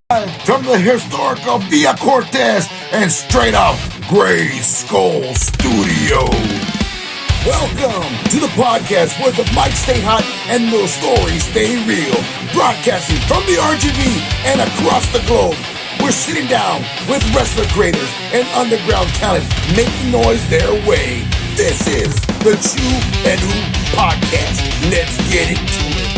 From the historical Via Cortez and straight up Gray Skull Studio. Welcome to the podcast where the mics stay hot and the stories stay real. Broadcasting from the RGV and across the globe. We're sitting down with wrestler creators and underground talent making noise their way. This is the Chew and Ooh Podcast. Let's get into it.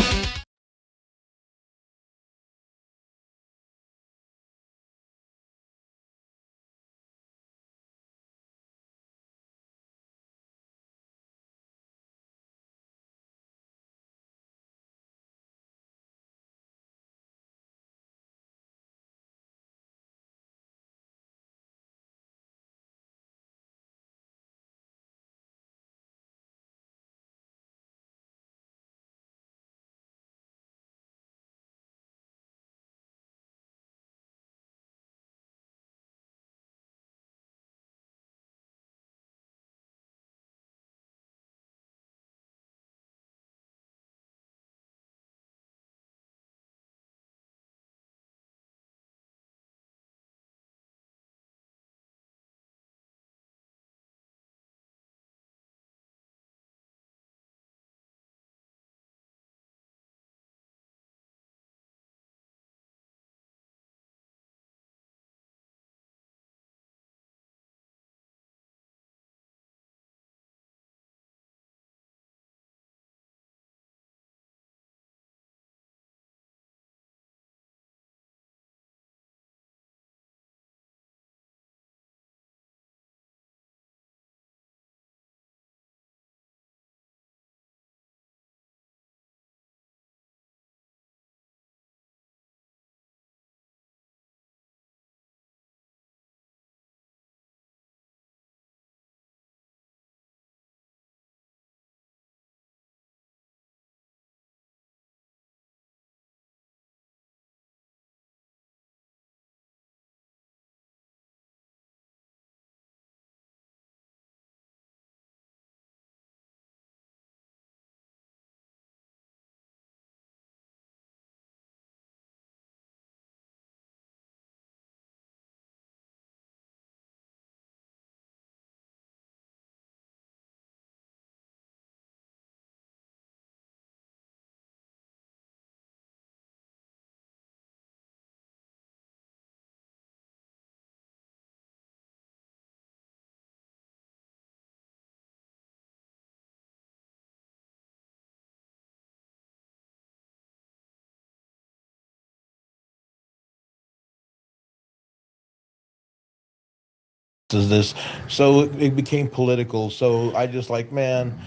Is this so it became political, so I just like, man,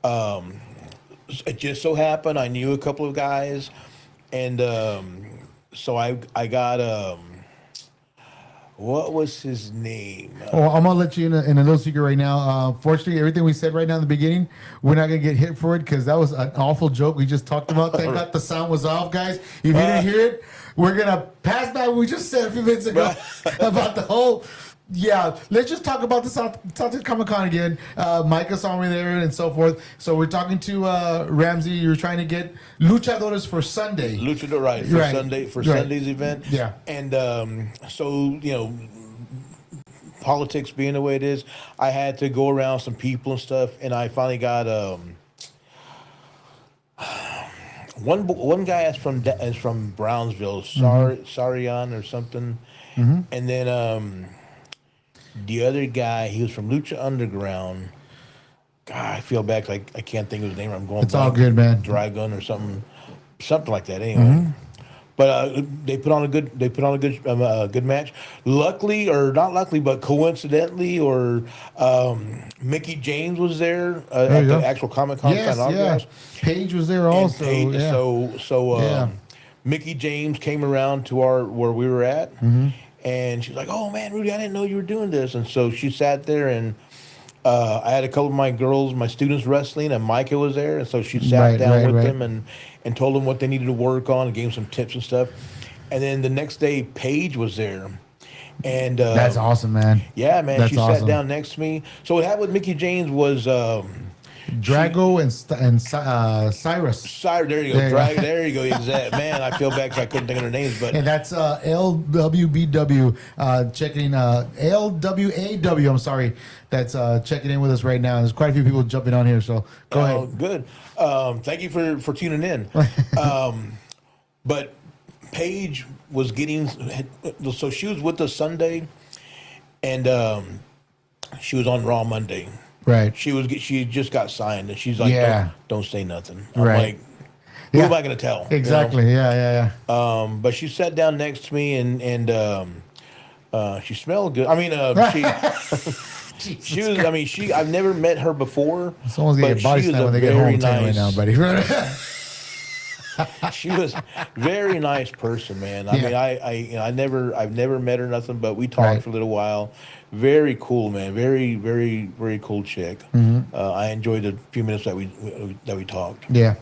um it just so happened I knew a couple of guys, and so I got what was his name? Well, I'm gonna let you in a little secret right now. Fortunately, everything we said right now in the beginning, we're not gonna get hit for it because that was an awful joke we just talked about. Thank God the sound was off, guys. If you didn't hear it, we're gonna pass by what we just said a few minutes ago about the whole. Yeah, let's just talk about the South Comic Con again. Micah saw me there and so forth. So we're talking to Ramsey. You're trying to get luchadores for Sunday. Luchador, right, for Sunday, for Sunday's event. Yeah. And so, politics being the way it is, I had to go around some people and stuff, and I finally got one guy is from Brownsville, Sarian or something, and then the other guy, he was from Lucha Underground. God, I feel bad 'cause I can't think of his name. I'm going. It's all good, man. Dragon or something like that. Anyway, but they put on a good match. Luckily, or not luckily, but coincidentally, or Mickey James was there at the actual Comic Con. Yes. Paige was there also. Mickey James came around to where we were at. And she's like, "Oh man, Rudy, I didn't know you were doing this." And so she sat there, and I had a couple of my students wrestling, and Micah was there, and so she sat down with them and told them what they needed to work on, and gave them some tips and stuff. And then the next day, Paige was there, and that's awesome, man. Yeah, man, that's she awesome. sat down next to me. So what happened with Mickey James was Drago and Cyrus. There you go. There you go. Exactly. Man, I feel bad because I couldn't think of their names, but And that's LWBW checking LWAW. I'm sorry, that's checking in with us right now. There's quite a few people jumping on here, so go ahead. Good. Thank you for tuning in. But Paige was so she was with us Sunday, and she was on Raw Monday. Right. She just got signed, and she's like, don't say nothing. I'm Right. like, who am I going to tell? Exactly. You know? Yeah. But she sat down next to me, and she smelled good. I mean, she was. I mean, I've never met her before. Someone's getting a body slam when they get home right now, buddy. She was a very nice person, man. I mean, I've never met her nothing, but we talked for a little while. Very cool, man. Very, very, very cool chick. I enjoyed the few minutes that we talked. Yeah.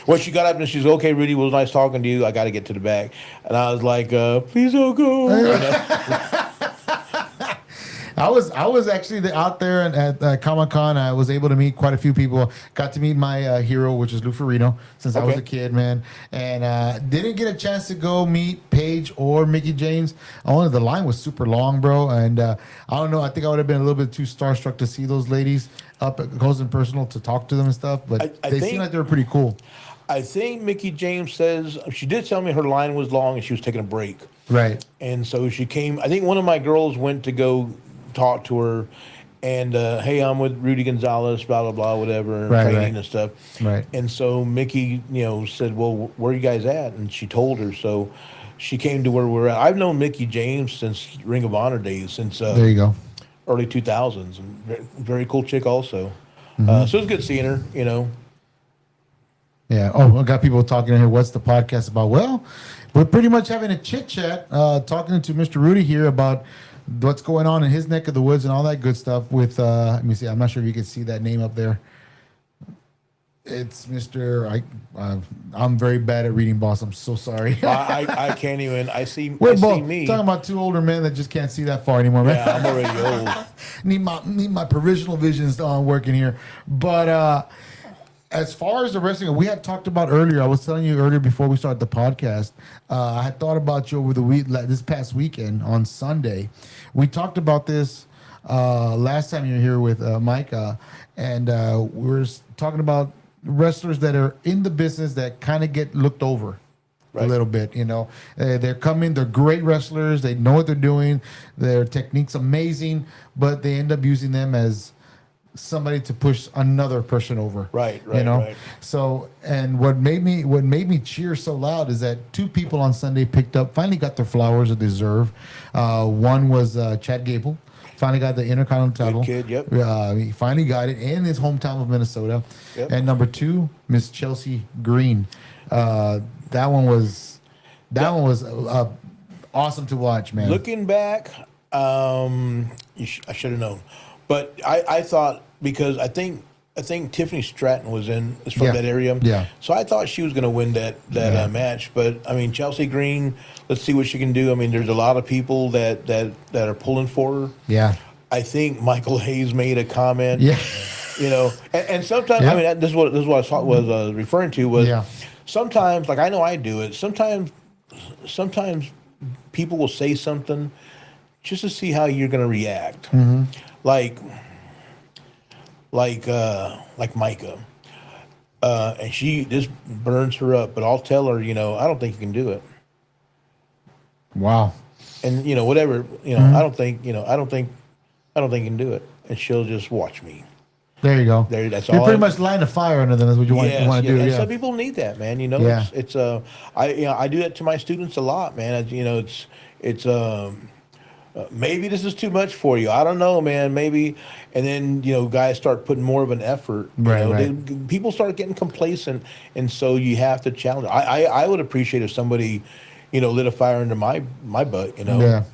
Well, she got up and she's okay, Rudy. It was nice talking to you. I got to get to the back, and I was like, please don't go. You know? I was actually out there at Comic-Con. I was able to meet quite a few people. Got to meet my hero, which is Lou Ferrigno, since I was a kid, man. And didn't get a chance to go meet Paige or Mickie James. The line was super long, bro. And I don't know. I think I would have been a little bit too starstruck to see those ladies up close and personal to talk to them and stuff. But they seemed like they were pretty cool. I think Mickie James says she did tell me her line was long and she was taking a break. Right. And so she came. I think one of my girls went to go talk to her, and hey, I'm with Rudy Gonzalez, blah blah blah, whatever, training and stuff. Right. And so Mickie, said, "Well, where are you guys at?" And she told her. So she came to where we're at. I've known Mickie James since Ring of Honor days, since there you go, early 2000s, and very cool chick also. So it was good seeing her. Yeah. Oh, I got people talking in here. What's the podcast about? Well, we're pretty much having a chit chat, talking to Mr. Rudy here about what's going on in his neck of the woods and all that good stuff with, let me see, I'm not sure if you can see that name up there. It's Mr. I'm very bad at reading, boss. I'm so sorry. I can't even, I see me. Talking about two older men that just can't see that far anymore, man. Yeah, I'm already old. need my provisional visions working here. But as far as the wrestling, we had talked about earlier. I was telling you earlier before we started the podcast. I had thought about you over the week, this past weekend on Sunday. We talked about this last time you were here with Micah, and we were talking about wrestlers that are in the business that kind of get looked over a little bit. They're coming. They're great wrestlers. They know what they're doing. Their technique's amazing, but they end up using them as somebody to push another person over. Right. So, and what made me cheer so loud is that two people on Sunday finally got their flowers that they deserve. One was Chad Gable, finally got the Intercontinental title. Good kid, yep. He finally got it in his hometown of Minnesota. Yep. And number two, Miss Chelsea Green. That one was awesome to watch, man. Looking back, I should have known. But I thought, because I think Tiffany Stratton was from that area. Yeah. So I thought she was going to win that match. But I mean, Chelsea Green, let's see what she can do. I mean, there's a lot of people that are pulling for her. Yeah. I think Michael Hayes made a comment. Yeah. And sometimes, I mean, this is what I was referring to was sometimes, like I know I do it. Sometimes people will say something just to see how you're going to react. Mm-hmm. Like Micah, and this burns her up. But I'll tell her, I don't think you can do it. Wow. And whatever, I don't think you can do it. And she'll just watch me. There you go. That's You're all. pretty much lighting a fire under them. That's what you want to do. And yeah. some people need that, man. I do that to my students a lot, man. It's maybe this is too much for you. I don't know, man. Maybe, and then guys start putting more of an effort. People start getting complacent, and so you have to challenge. I would appreciate if somebody, lit a fire under my butt. Yeah.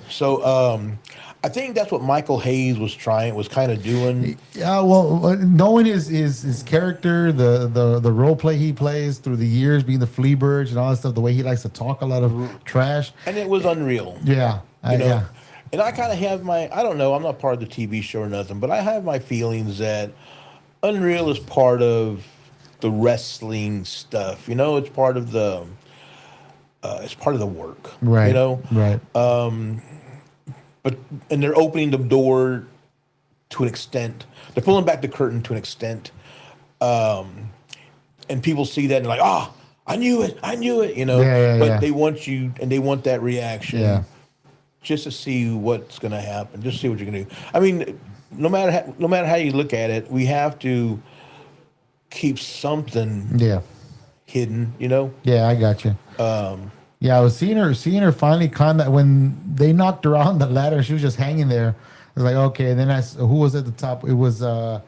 So I think that's what Michael Hayes was kind of doing. Yeah. Well, knowing his character, the role play he plays through the years, being the Fleabirds and all that stuff, the way he likes to talk a lot of trash, and it was unreal. Yeah. Yeah. And I kind of have I don't know, I'm not part of the TV show or nothing, but I have my feelings that Unreal is part of the wrestling stuff. It's part of the work. Right. Right. But and they're opening the door to an extent. They're pulling back the curtain to an extent. And people see that and they're like, I knew it, But Yeah. they want you, and they want that reaction, Yeah. just to see what's going to happen, just see what you're going to do. I mean, no matter how you look at it, we have to keep something Yeah. hidden, Yeah, I got you. Yeah, I was seeing her finally climb that when they knocked her on the ladder. She was just hanging there. I was like, okay. And then who was at the top? It was the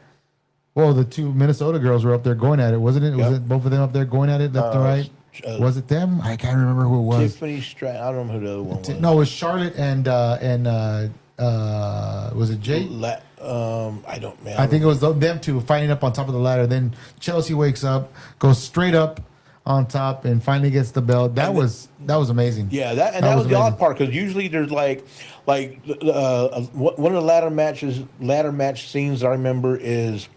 two Minnesota girls were up there going at it, wasn't it? Was it both of them up there going at it left and right? Was it them? I can't remember who it was. Tiffany Stratton. I don't know who the other one was. No, it was Charlotte and was it Jay? I don't. Man, I think it was them two fighting up on top of the ladder. Then Chelsea wakes up, goes straight up on top, and finally gets the belt. That was amazing. Yeah, that was the odd part, because usually there's like one of the ladder match scenes I remember is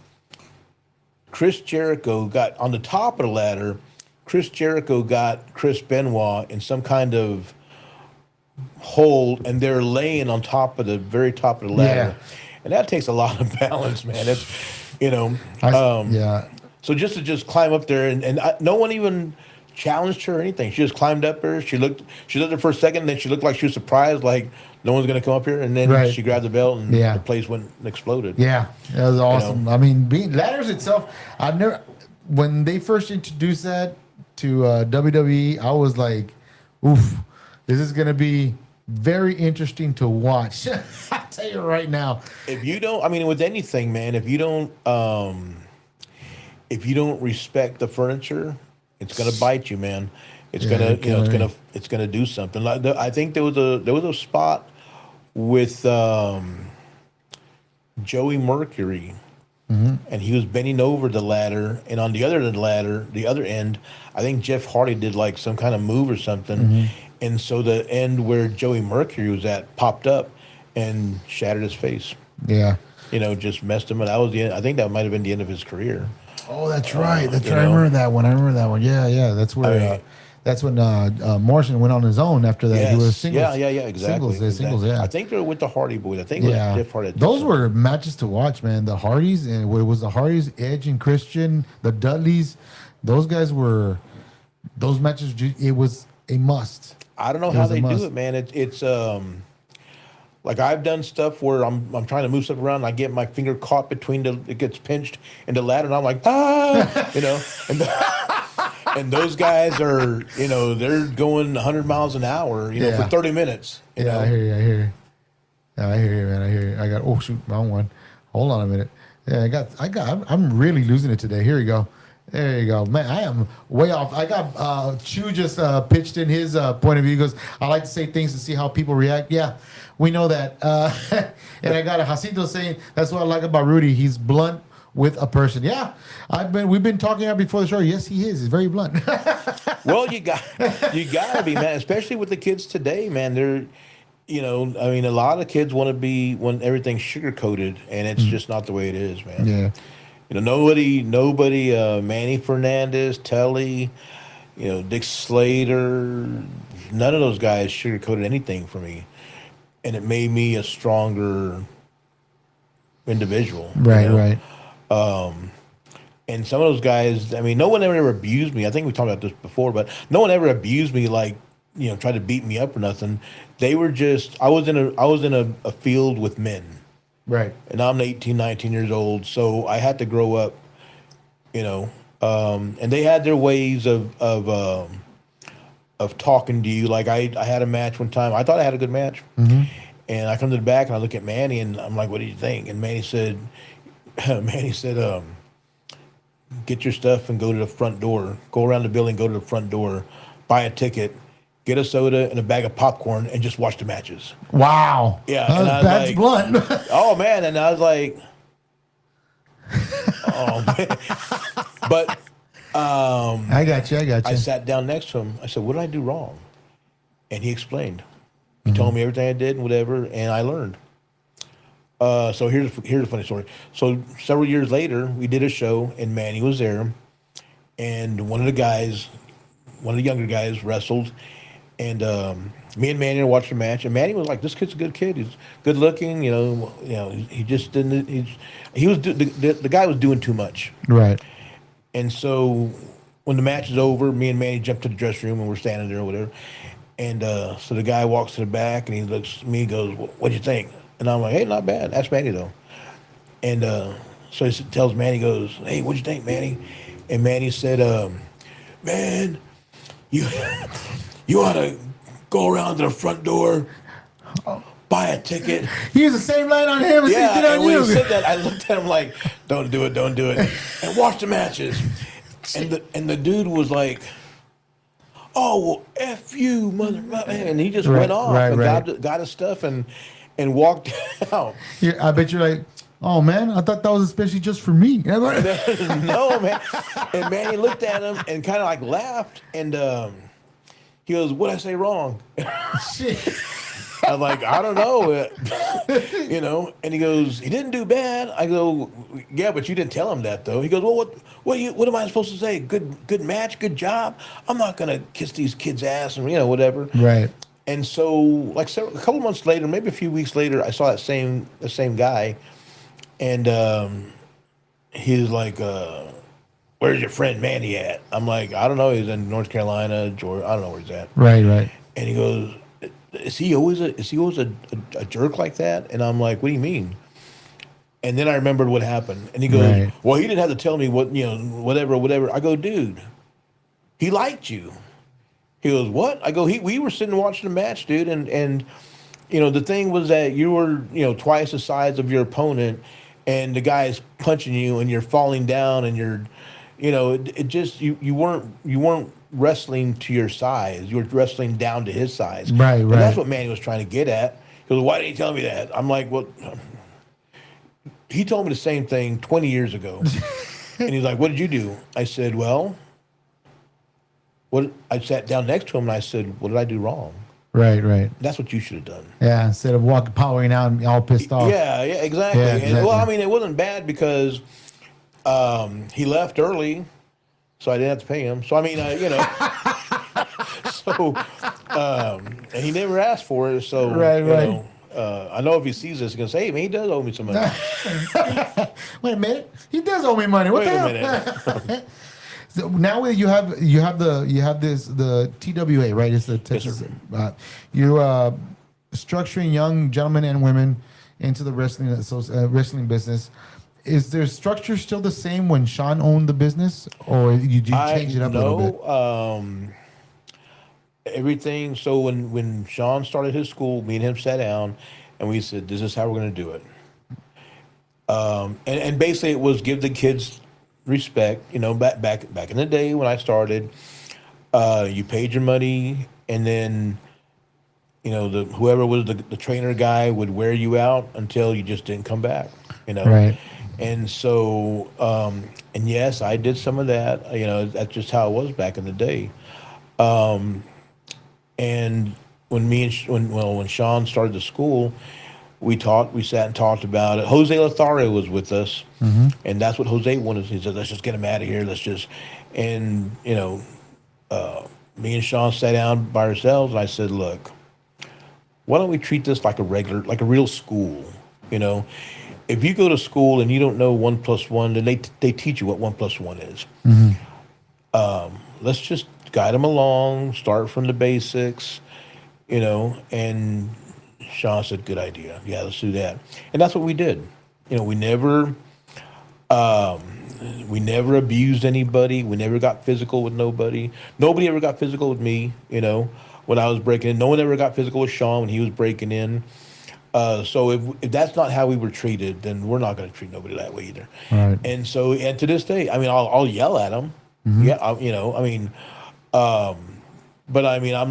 Chris Jericho got on the top of the ladder. Chris Jericho got Chris Benoit in some kind of hold, and they're laying on top of the very top of the ladder, and that takes a lot of balance, man. It's So just climb up there, and no one even challenged her or anything. She just climbed up there. She looked there for a second, and then she looked like she was surprised, like no one's going to come up here. And then she grabbed the belt, and the place went and exploded. Yeah, that was awesome. I mean, ladders itself, when they first introduced that to WWE, I was like, oof, this is going to be very interesting to watch. I'll tell you right now. If you don't, I mean, with anything, man, if you don't respect the furniture, it's gonna bite you, man. It's gonna do something. Like I think there was a spot with Joey Mercury, and he was bending over the ladder, and on the other end of the other end, I think Jeff Hardy did like some kind of move or something, and so the end where Joey Mercury was at popped up and shattered his face. Yeah, just messed him up. That was the end. I think that might have been the end of his career. Oh, that's right. That's right. I remember that one. Yeah. That's where. That's when Morrison went on his own after that. Yes. He was singles. Yeah, exactly. Singles, yeah. I think they were with the Hardy Boys. I think Jeff Hardy. Those were matches to watch, man. The Hardys, and it was the Hardys, Edge and Christian, the Dudleys. Those guys were, those matches, it was a must. I don't know how they do it, man. It's like I've done stuff where I'm trying to move stuff around, and I get my finger caught between it gets pinched in the ladder, and I'm like, and those guys are, they're going 100 miles an hour, for 30 minutes. You know? I hear you. I hear you, man. I hear you. I got, oh shoot, wrong one. Hold on a minute. Yeah, I'm really losing it today. Here you go. There you go, man. I am way off. I got Chu just pitched in his point of view. He goes, I like to say things to see how people react. Yeah, we know that. And I got a Jacinto saying that's what I like about Rudy. He's blunt with a person. Yeah, we've been talking about before the show. Yes, he is. He's very blunt. Well, you got to be, man. Especially with the kids today, man. They're, a lot of kids want everything sugar coated, and it's just not the way it is, man. Yeah. Nobody, Manny Fernandez, Telly, Dick Slater, none of those guys sugarcoated anything for me, and it made me a stronger individual. Right. And some of those guys, no one ever abused me. I think we talked about this before, but no one ever abused me, like, tried to beat me up or nothing. They were just, I was in a field with men. Right. And I'm 18, 19 years old, so I had to grow up, and they had their ways of talking to you. Like I had a match one time. I thought I had a good match, and I come to the back and I look at Manny and I'm like, "What do you think?" And Manny said, "Get your stuff and go to the front door. Go around the building, go to the front door, buy a ticket." Get a soda and a bag of popcorn and just watch the matches. Wow. Yeah. That's like, blunt. Oh, man. And I was like, oh, man. But I got you. I sat down next to him. I said, what did I do wrong? And he explained. He told me everything I did and whatever, and I learned. So here's a funny story. So several years later, we did a show, and Manny was there, and one of the younger guys wrestled, and me and Manny watched the match, and Manny was like, "This kid's a good kid. He's good looking. He just didn't. The guy was doing too much." Right. And so when the match is over, me and Manny jump to the dressing room, and we're standing there or whatever. And so the guy walks to the back, and he looks at me and goes, "What'd you think?" And I'm like, "Hey, not bad. That's Manny, though." And so he tells Manny, goes, "Hey, what'd you think, Manny?" And Manny said, "Man, you you ought to go around to the front door, buy a ticket." He used the same line on him as he did Yeah, on and when you. he said that, I looked at him like, don't do it, and watch the matches. And the dude was like, "Oh, well, F you, mother," and he just went off and got his stuff and walked out. I bet you're like, oh man, I thought that was especially just for me. No, man. And Manny looked at him and kind of like laughed, and he goes, "What'd I say wrong?" Shit. I'm like, "I don't know," And he goes, "He didn't do bad." I go, "Yeah, but you didn't tell him that, though." He goes, "Well, what am I supposed to say? Good match, good job. I'm not gonna kiss these kids' ass and whatever." Right. And so, like a couple months later, maybe a few weeks later, I saw the same guy, and he was like, "Where's your friend Manny at?" I'm like, "I don't know. He's in North Carolina, Georgia. I don't know where he's at." Right. And he goes, Is he always a jerk like that?" And I'm like, "What do you mean?" And then I remembered what happened. And he goes, Right. "Well, he didn't have to tell me whatever." I go, "Dude, he liked you." He goes, "What?" I go, we were sitting watching the match, dude, and the thing was that you were, twice the size of your opponent, and the guy's punching you, and you're falling down, and you're, it just you weren't wrestling to your size. You were wrestling down to his size. Right. And that's what Manny was trying to get at. He goes, "Why didn't he tell me that?" I'm like, "Well, he told me the same thing 20 years ago." And he's like, "What did you do?" I said, "Well, I sat down next to him and I said, what did I do wrong?" Right. That's what you should have done. Yeah, instead of powering out and all pissed off. Yeah, exactly. Yeah, And, well, I mean, it wasn't bad because he left early, so I didn't have to pay him. So I mean, so and he never asked for it. So Right. I know if he sees this, he's gonna say, "Hey, man, he does owe me some money." Wait a minute, he does owe me money. What Wait the a hell? minute. So now the TWA, right? It's the Texas. You're structuring young gentlemen and women into the wrestling business. Is their structure still the same when Sean owned the business, or do you change it up a little bit? Everything. So when Sean started his school, me and him sat down, and we said, "This is how we're going to do it." And basically, it was give the kids respect. Back in the day when I started, you paid your money, and then whoever was the trainer guy would wear you out until you just didn't come back. Right. And so, and yes, I did some of that. That's just how it was back in the day. And when Sean started the school, we sat and talked about it. Jose Lothario was with us, and that's what Jose wanted. He said, "Let's just get him out of here. And me and Sean sat down by ourselves, and I said, "Look, why don't we treat this like a real school? If you go to school and you don't know 1 + 1, then they teach you what 1 + 1 is. Let's just guide them along, start from the basics, and." Sean said, "Good idea. Yeah, let's do that." And that's what we did. We never abused anybody. We never got physical with nobody. Nobody ever got physical with me, when I was breaking in. No one ever got physical with Sean when he was breaking in. So if that's not how we were treated, then we're not going to treat nobody that way either. Right. And to this day, I mean, I'll yell at them. Yeah, but I mean, I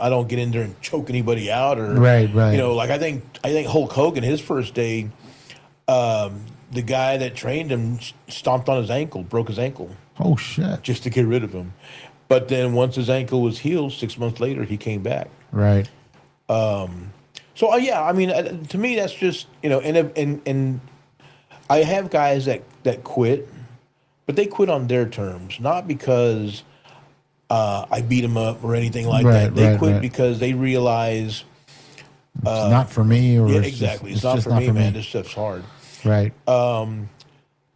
don't get in there and choke anybody out or, Right. like I think Hulk Hogan, his first day, the guy that trained him stomped on his ankle, broke his ankle Oh shit. just to get rid of him. But then once his ankle was healed, 6 months later, he came back. Right. So yeah, I mean, to me, that's just and I have guys that quit, but they quit on their terms, not because I beat them up or anything like Right, that. They right, quit right. because they realize, It's not for me, or yeah, it's just exactly, it's it's not just for not me, for man. me. This stuff's hard. Right.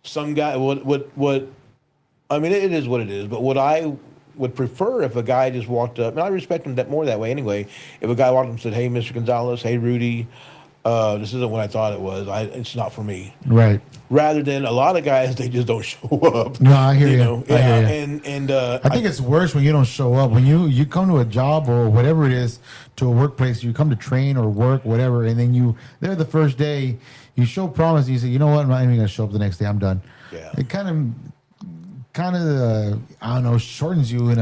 Some guy, what? I mean, it is what it is. But what I would prefer if a guy just walked up, and I respect him more that way anyway. If a guy walked up and said, "Hey, Mr. Gonzalez, hey Rudy, this isn't what I thought it was. It's not for me." Right. Rather than a lot of guys, they just don't show up. No, I hear You you. know, I hear yeah, you. and I think it's worse when you don't show up. When you come to a job or whatever it is, to a workplace, you come to train or work, whatever, and then there the first day, you show promise, and you say, you know what, I'm not even gonna show up the next day. I'm done. Yeah. It kind of I don't know, shortens you in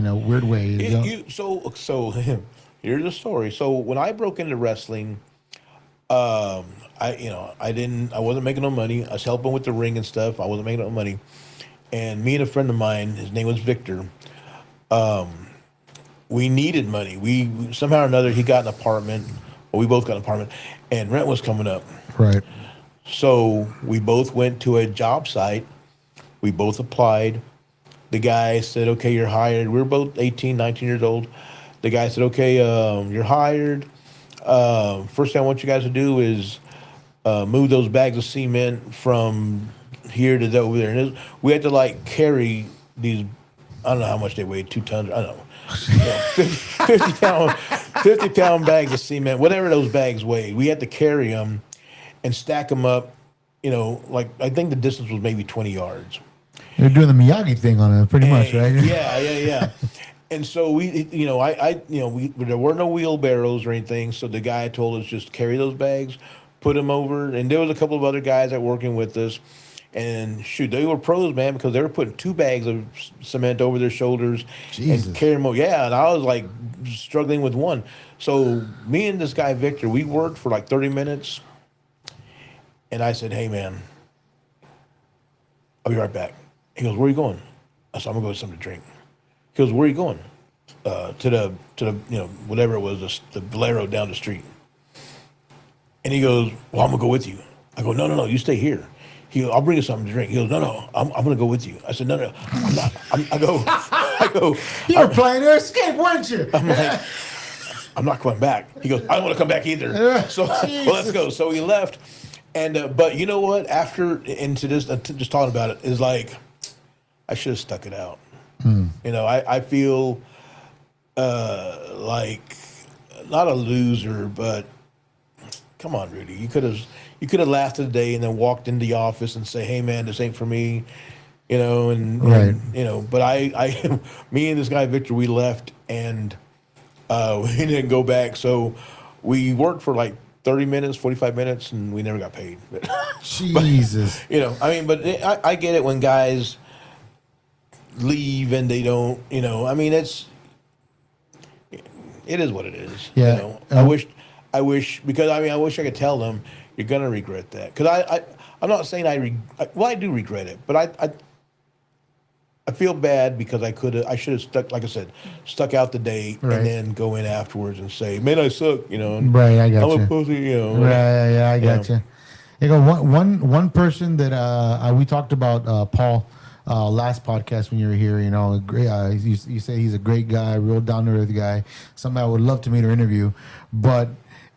a weird way. You know? So here's the story. So when I broke into wrestling, I wasn't making no money. I was helping with the ring and stuff. I wasn't making no money. And me and a friend of mine, his name was Victor, we needed money. We somehow or another, he got an apartment, or we both got an apartment, and rent was coming up. Right. So we both went to a job site. We both applied. The guy said, "Okay, you're hired." We were both 18, 19 years old. The guy said, "Okay, you're hired. First thing I want you guys to do is move those bags of cement from here to over there." And we had to like carry these. I don't know how much they weighed, 2 tons. I don't know. 50 pound bags of cement, whatever those bags weighed. We had to carry them and stack them up. Like I think the distance was maybe 20 yards. You're doing the Miyagi thing on it, pretty much, right? Yeah. And so there were no wheelbarrows or anything. So the guy told us just carry those bags, put them over. And there was a couple of other guys that were working with us. And shoot, they were pros, man, because they were putting 2 bags of cement over their shoulders Jesus. and carrying them. Yeah, and I was like struggling with one. So me and this guy Victor, we worked for like 30 minutes. And I said, "Hey, man, I'll be right back." He goes, "Where are you going?" I said, "I'm gonna go get something to drink." He goes, "Where are you going?" To the whatever it was, the Bolero down the street. And he goes, "Well, I'm gonna go with you." I go, No, you stay here." He goes, "I'll bring you something to drink." He goes, No, I'm gonna go with you. I said, No, I'm not. I go, You were playing to escape, weren't you? I'm like, "I'm not coming back." He goes, "I don't want to come back either." So well, let's go. So we left. And but you know what? After into this, just talking about it is like, I should have stuck it out. I feel like not a loser, but come on, Rudy, you could have laughed at the day and then walked into the office and say, "Hey, man, this ain't for me," Right. But I, me and this guy Victor, we left and we didn't go back. So we worked for like 30 minutes, 45 minutes, and we never got paid. Jesus. But I get it when guys leave and they don't, it is what it is. Yeah. I wish, because I wish I could tell them, you're going to regret that. Because I'm not saying I do regret it, but I feel bad because I should have stuck, like I said, stuck out the day Right. and then go in afterwards and say, "Man, I suck," and Right, I got I'm you. a pussy, Right, yeah, I got you. You go one person that we talked about, Paul, last podcast when you were here. Great. You say he's a great guy, real down to earth guy. Somebody I would love to meet or interview. But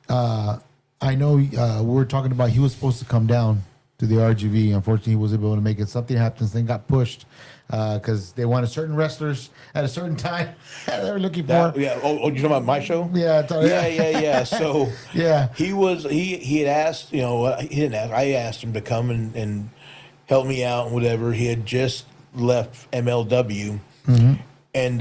I know we were talking about he was supposed to come down to the RGV. Unfortunately, he wasn't able to make it. Something happened, then got pushed because they wanted certain wrestlers at a certain time. They were looking for. Yeah. Oh, you talking about my show? Yeah. Yeah. So Yeah. he had asked. He didn't ask. I asked him to come and help me out and whatever. He had just left MLW, and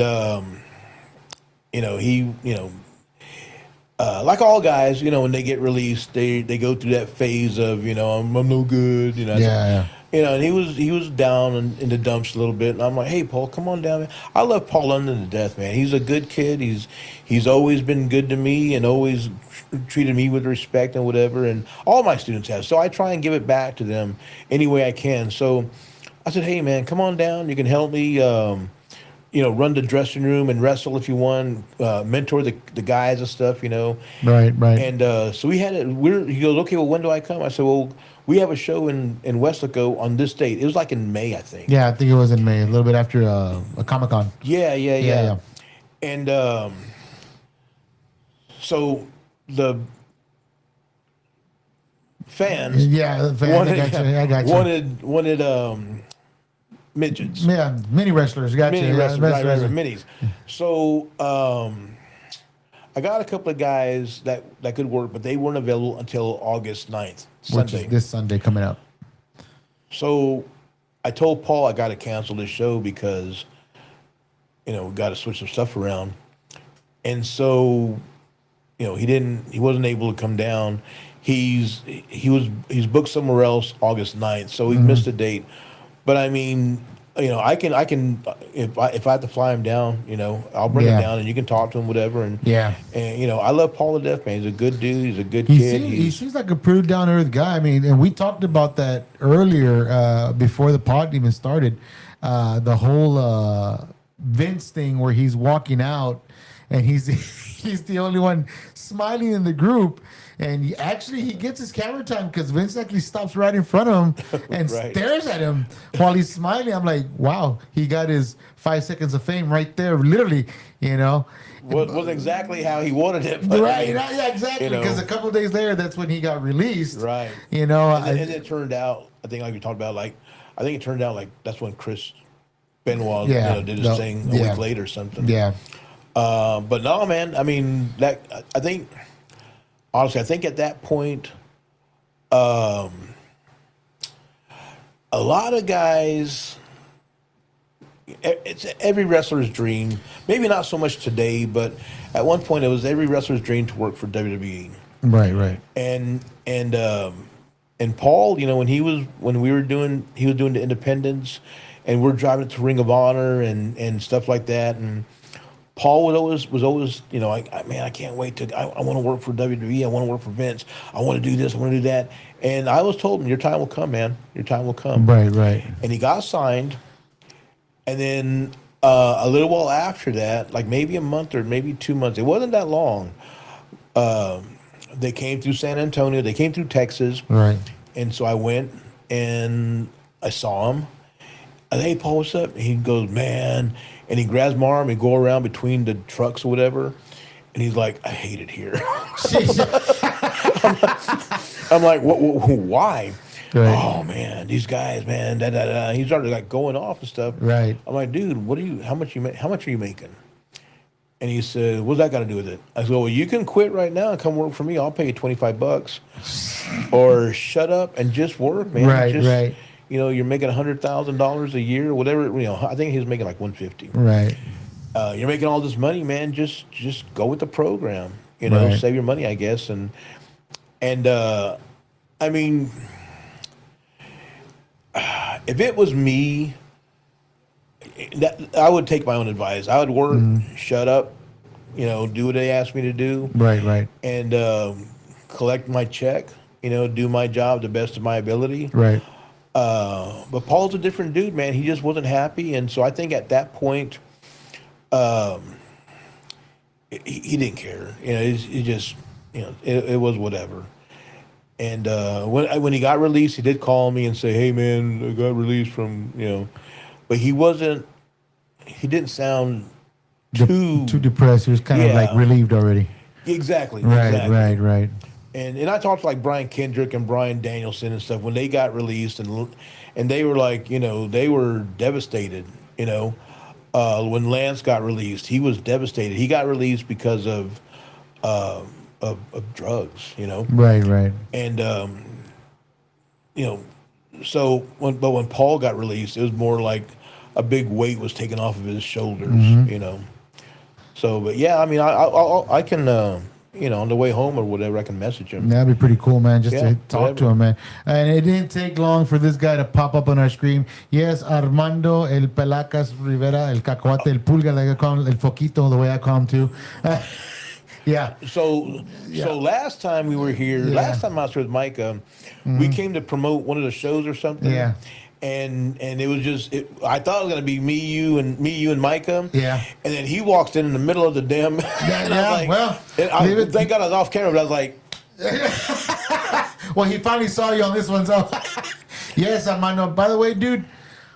like all guys, when they get released, they go through that phase of I'm no good, Yeah. and he was down in the dumps a little bit, and I'm like, "Hey, Paul, come on down, man." I love Paul London to death, man. He's a good kid. He's always been good to me and always treated me with respect and whatever, and all my students have. So I try and give it back to them any way I can. So I said, "Hey, man, come on down. You can help me run the dressing room and wrestle if you want, mentor the guys and stuff, Right. And so we had it. He goes, okay, well, when do I come? I said, well, we have a show in Westlaco on this date. It was like in May, I think. Yeah, I think it was in May, a little bit after a Comic-Con. Yeah. And so the fans, Yeah, the fans, I got you. wanted midgets. Yeah, mini wrestlers. Got you. Mini Yeah, wrestlers, right, minis. So I got a couple of guys that could work, but they weren't available until August 9th, Which Sunday. is this Sunday coming up. So I told Paul I got to cancel this show because, we got to switch some stuff around. And so, he wasn't able to come down. He's booked somewhere else August 9th, so he missed a date. But I mean, I can if I have to fly him down, I'll bring him down and you can talk to him, whatever. And I love Paul to death, man. He's a good dude. He's a good kid. He seems like a pretty down to earth guy. I mean, and we talked about that earlier before the pod even started. The whole Vince thing where he's walking out and he's he's the only one smiling in the group. And he gets his camera time because Vince actually stops right in front of him and stares at him while he's smiling. I'm like, wow, he got his 5 seconds of fame right there, literally, wasn't exactly how he wanted it. But right, yeah, exactly. Because a couple of days later, that's when he got released. Right. And it turned out, I think like we talked about, it turned out like that's when Chris Benoit did his thing a week later or something. Yeah. But no, man, I mean, honestly, I think at that point, a lot of guys, it's every wrestler's dream. Maybe not so much today, but at one point it was every wrestler's dream to work for WWE. Right. And Paul, he was doing the independents, and we're driving to Ring of Honor and stuff like that, and Paul was always, I can't wait I want to work for WWE. I want to work for Vince. I want to do this. I want to do that. And I always told him, your time will come, man. Your time will come. Right. And he got signed. And then a little while after that, like maybe a month or maybe 2 months, it wasn't that long. They came through San Antonio. They came through Texas. Right. And so I went and I saw him. Hey, Paul, what's up? He goes, man. And he grabs my arm and go around between the trucks or whatever. And he's like, I hate it here. I'm like, why? Right. Oh, man, these guys, man, da, da, da. He started like going off and stuff. Right. I'm like, dude, how much are you making? And he said, what's that got to do with it? I said, well, you can quit right now and come work for me. I'll pay you $25. Or shut up and just work, man. Right. You're making $100,000 a year, or whatever. I think he was making like $150. Right. You're making all this money, man. Just go with the program. Right. Save your money, I guess. And I mean, if it was me, I would take my own advice. I would work, shut up, do what they ask me to do. Right. And collect my check. Do my job the best of my ability. Right. But Paul's a different dude, man. He just wasn't happy, and so I think at that point, he didn't care. He just, it was whatever. And when he got released, he did call me and say, "Hey, man, I got released from," but he didn't sound too depressed. He was kind of like relieved already. Exactly. Right. And I talked to like Brian Kendrick and Brian Danielson and stuff when they got released, and they were like, they were devastated. When Lance got released, he was devastated. He got released because of drugs. Right. And so when Paul got released, it was more like a big weight was taken off of his shoulders. So, but yeah, I mean, I can. On the way home or whatever, I can message him. That'd be pretty cool, man, just to talk to him, man. And it didn't take long for this guy to pop up on our screen. Yes, Armando, el Pelacas Rivera, el Cacahuate, el Pulga, like I call him, el Foquito, the way I call him too. Yeah. So last time we were here, last time I was with Micah, we came to promote one of the shows or something. Yeah. and it was just I thought it was gonna be me, you, and Micah. Yeah. And then he walks in the middle of the damn. And I was like, thank God I was off camera, but I was like. Well, he finally saw you on this one, so yes, Armando. By the way, dude,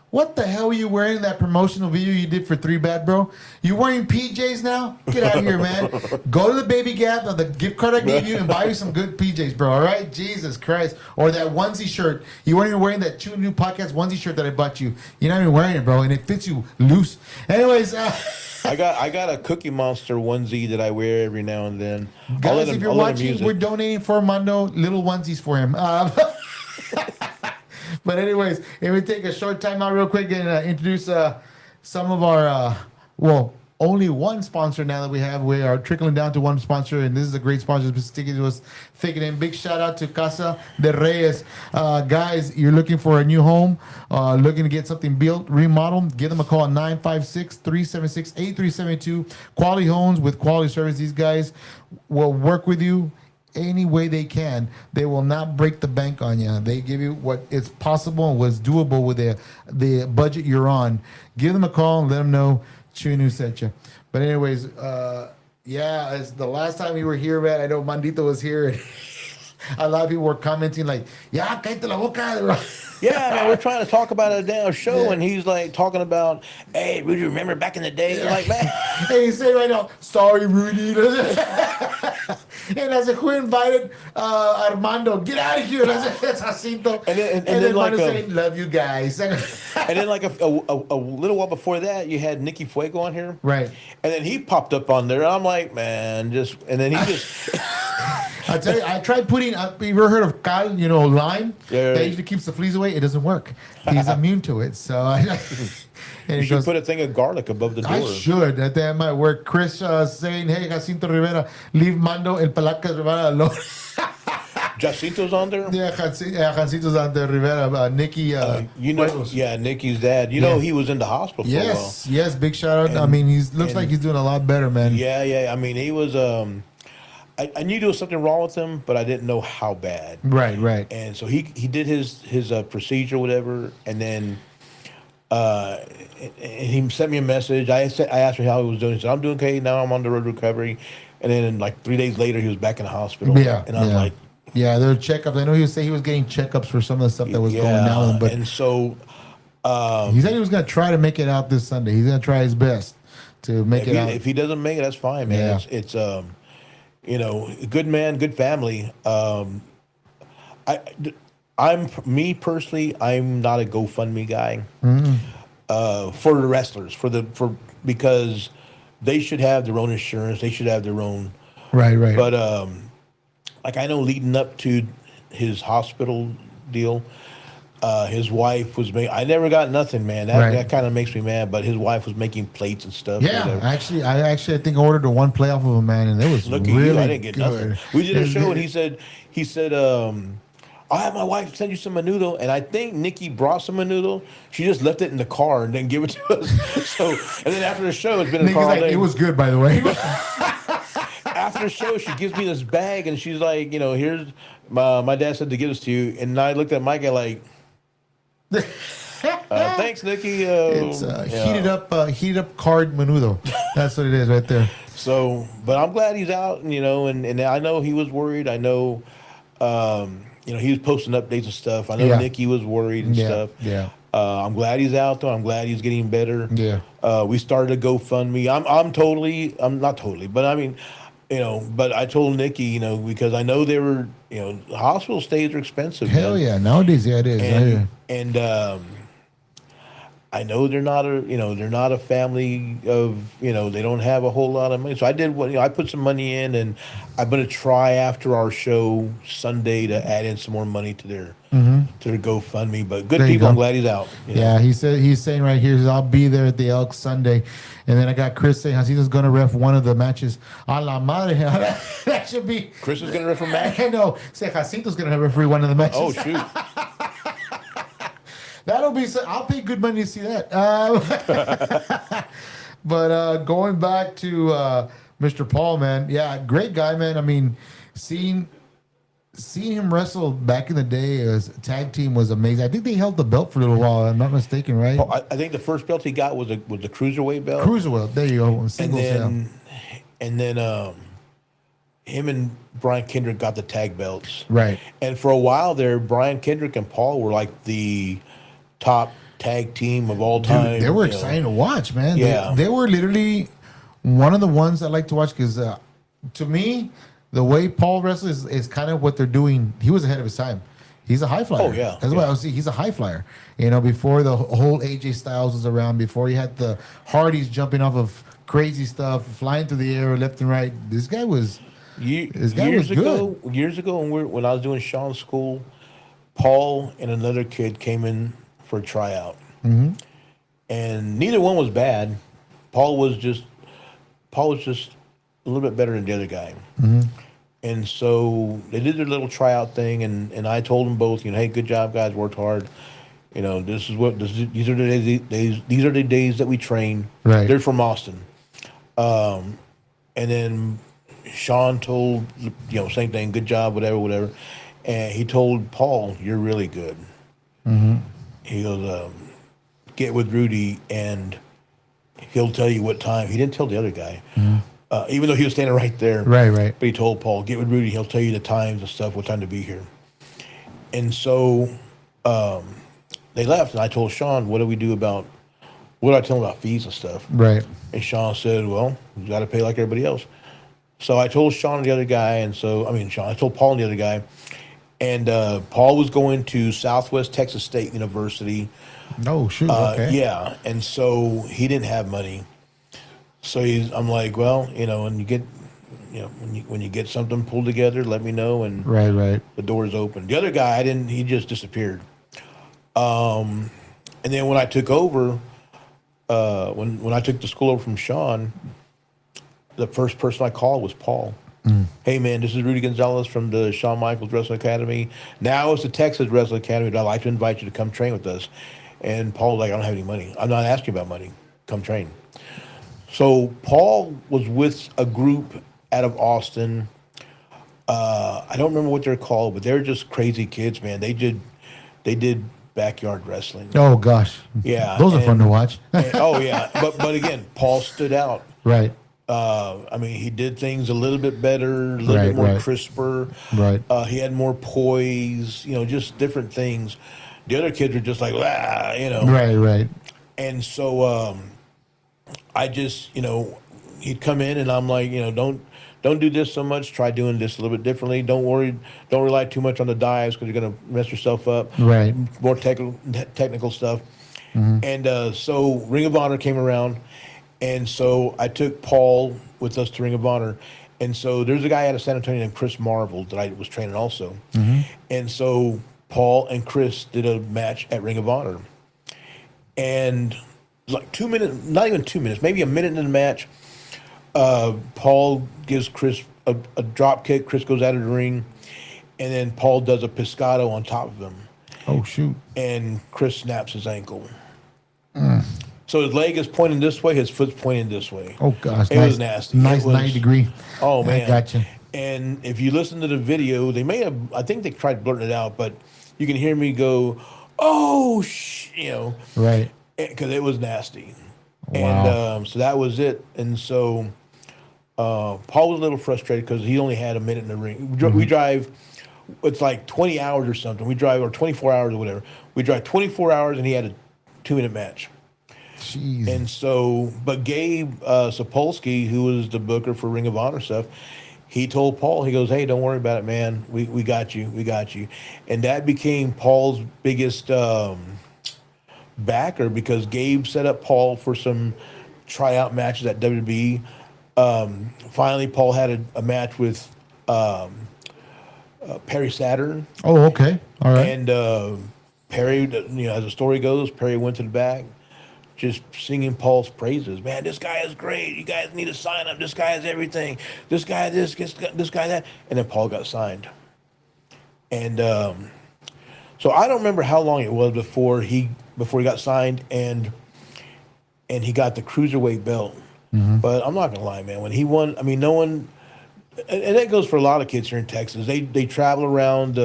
what the hell were you wearing in that promotional video you did for 3 Bad, bro? You wearing PJs now? Get out of here, man. Go to the Baby Gap, the gift card I gave you, and buy you some good PJs, bro. All right? Jesus Christ. Or that onesie shirt. You weren't even wearing that Two New Podcast onesie shirt that I bought you. You're not even wearing it, bro, and it fits you loose. Anyways, I got a Cookie Monster onesie that I wear every now and then. guys, if you're watching, we're donating for Armando little onesies for him. But anyways, if we take a short time out real quick and introduce some of our, only one sponsor now that we have. We are trickling down to one sponsor, and this is a great sponsor that's been sticking to us thick and thin. Big shout out to Casa de Reyes. Guys, you're looking for a new home, looking to get something built, remodeled, give them a call at 956-376-8372. Quality homes with quality service. These guys will work with you any way they can. They will not break the bank on you. They give you what is possible and what's doable with the budget you're on. Give them a call and let them know Chunu sent you. But anyways, it's the last time we were here, man. I know Mandito was here, and a lot of people were commenting like, "Ya, cállate la boca." Yeah, man, we're trying to talk about a damn show, and he's like talking about, "Hey, Rudy, remember back in the day?" Yeah. Like, man, hey, he's saying right now, "Sorry, Rudy." And I said, "Who invited Armando? Get out of here!" That's Jacinto. And then like saying, "Love you guys." And then like a little while before that, you had Nicky Fuego on here, right? And then he popped up on there. I'm like, man, and then he just. I tell you, I tried putting. You ever heard of Cal? Lime. Yeah. That usually keeps the fleas away. It doesn't work. He's immune to it. So you should put a thing of garlic above the door. I should. I think that might work. Chris saying, "Hey, Jacinto Rivera, leave Mando el Palacas Rivera alone." Jacinto's on there. Yeah, Jacinto's on there. Rivera, Nicky. Nicky's dad. You know, he was in the hospital for a while. Yes. Big shout out. And, I mean, he looks like he's doing a lot better, man. Yeah. I mean, he was. I knew there was something wrong with him, but I didn't know how bad. Right. And so he did his procedure, whatever, and then he sent me a message. I asked him how he was doing. He said, "I'm doing okay now. I'm on the road to recovery." And then like 3 days later, he was back in the hospital. Yeah, and I'm like, yeah, there were checkups. I know he was saying he was getting checkups for some of the stuff that was going on. But and so he said he was going to try to make it out this Sunday. He's going to try his best to make it out. If he doesn't make it, that's fine, man. Yeah. It's good man, good family. I'm me personally. I'm not a GoFundMe guy for the wrestlers because they should have their own insurance. They should have their own right. But like I know, leading up to his hospital deal, his wife was making. I never got nothing, man. That kind of makes me mad. But his wife was making plates and stuff. Yeah, I think I ordered one plate off of him, man, and it was Look really at you, I didn't get good. nothing. We did a show, and he said, I'll have my wife send you some menudo. And I think Nikki brought some menudo. She just left it in the car and didn't give it to us. So, and then after the show, it's been in the car all day. It was good, by the way. After the show, she gives me this bag, and she's like, here's my dad said to give this to you. And I looked at Mike and like, thanks, Nikki. It's heated up card menudo. That's what it is right there. So, but I'm glad he's out, and I know he was worried. I know, he was posting updates and stuff. I know Nikki was worried and stuff. Yeah. I'm glad he's out though. I'm glad he's getting better. Yeah. We started a GoFundMe. I'm not totally, but I mean, but I told Nikki, because I know they were, hospital stays are expensive. Hell yeah. Nowadays, yeah, it is. And I know they're not a family of, they don't have a whole lot of money. So I did I put some money in, and I'm going to try after our show Sunday to add in some more money to their GoFundMe. But good people, I'm glad he's out. Yeah, he's saying right here, I'll be there at the Elks Sunday. And then I got Chris saying Jacinto's going to ref one of the matches. A la madre. That should be. Chris is going to ref a match? I know. Say Jacinto's going to referee one of the matches. Oh, shoot. That'll be. I'll pay good money to see that. But going back to Mr. Paul, man, yeah, great guy, man. I mean, seeing seeing him wrestle back in the day as a tag team was amazing. I think they held the belt for a little while. I'm not mistaken, right? I think the first belt he got was the cruiserweight belt, Cruiserweight. There you go. and Singles. Yeah. then him and Brian Kendrick got the tag belts. Right. And for a while there, Brian Kendrick and Paul were like the top tag team of all time. Dude, they were exciting to watch, man. Yeah. They were literally one of the ones I like to watch because to me, the way Paul wrestles is kind of what they're doing. He was ahead of his time. He's a high flyer. Oh, yeah. That's what I was saying. He's a high flyer. You know, before the whole AJ Styles was around, before you had the Hardys jumping off of crazy stuff, flying through the air left and right. This guy was Years ago, when I was doing Sean's school, Paul and another kid came in for a tryout, and neither one was bad. Paul was just a little bit better than the other guy, and so they did their little tryout thing, and I told them both, hey, good job, guys, worked hard. These are the days that we train. Right. They're from Austin, and then Sean told, same thing, good job, whatever. And he told Paul, you're really good. He goes, get with Rudy and he'll tell you what time. He didn't tell the other guy, even though he was standing right there. Right. But he told Paul, get with Rudy, he'll tell you the times and stuff, what time to be here. And so they left, and I told Sean, what do I tell him about fees and stuff? right. And Sean said, well, you got to pay like everybody else. So I told Sean and the other guy, I told Paul and the other guy, and Paul was going to Southwest Texas State University. No, shoot. Okay. Yeah, and so he didn't have money. So I'm like, well, when you get, when you get something pulled together, let me know, and Right. the door's open. The other guy, he just disappeared. And then when I took over, when I took the school over from Sean, the first person I called was Paul. Hey, man, this is Rudy Gonzalez from the Shawn Michaels Wrestling Academy. Now it's the Texas Wrestling Academy, but I'd like to invite you to come train with us. And Paul was like, I don't have any money. I'm not asking about money. Come train. So Paul was with a group out of Austin. I don't remember what they're called, but they're just crazy kids, man. They did backyard wrestling. Oh gosh. Yeah, Those are fun to watch. Oh yeah, but again, Paul stood out. Right. He did things a little bit better, a little bit more crisper. Right. He had more poise, just different things. The other kids were just like, Right. And so I just, he'd come in and I'm like, don't do this so much. Try doing this a little bit differently. Don't worry. Don't rely too much on the dives because you're going to mess yourself up. Right. More technical stuff. And so Ring of Honor came around. And so I took Paul with us to Ring of Honor. And so there's a guy out of San Antonio named Chris Marvel that I was training also. And so Paul and Chris did a match at Ring of Honor. And like 2 minutes, not even 2 minutes, maybe a minute into the match, Paul gives Chris a drop kick. Chris goes out of the ring. And then Paul does a pescado on top of him. Oh, shoot. And Chris snaps his ankle. So his leg is pointing this way, his foot's pointing this way. Oh, gosh. It was nasty. Nice It was, 90-degree. Oh, man. I gotcha. And if you listen to the video, they may have, I think they tried blurting it out, but you can hear me go, oh, Right. because it was nasty. Wow. And so that was it. And so Paul was a little frustrated because he only had a minute in the ring. We drive, it's like 20 hours or something. We drive, or 24 hours or whatever. We drive 24 hours and he had a 2-minute match. Jeez. And so, but Gabe Sapolsky, who was the booker for Ring of Honor stuff, he told Paul, he goes, hey, don't worry about it, man. We got you. We got you. And that became Paul's biggest backer because Gabe set up Paul for some tryout matches at WWE. Finally, Paul had a match with Perry Saturn. Oh, okay. All right. And Perry, as the story goes, Perry went to the back, just singing Paul's praises. Man, this guy is great. You guys need to sign him. This guy has everything. This guy this guy that. And then Paul got signed. And so I don't remember how long it was before he got signed and he got the cruiserweight belt. But I'm not gonna lie, man. When he won, I mean, no one and that goes for a lot of kids here in Texas. They travel around,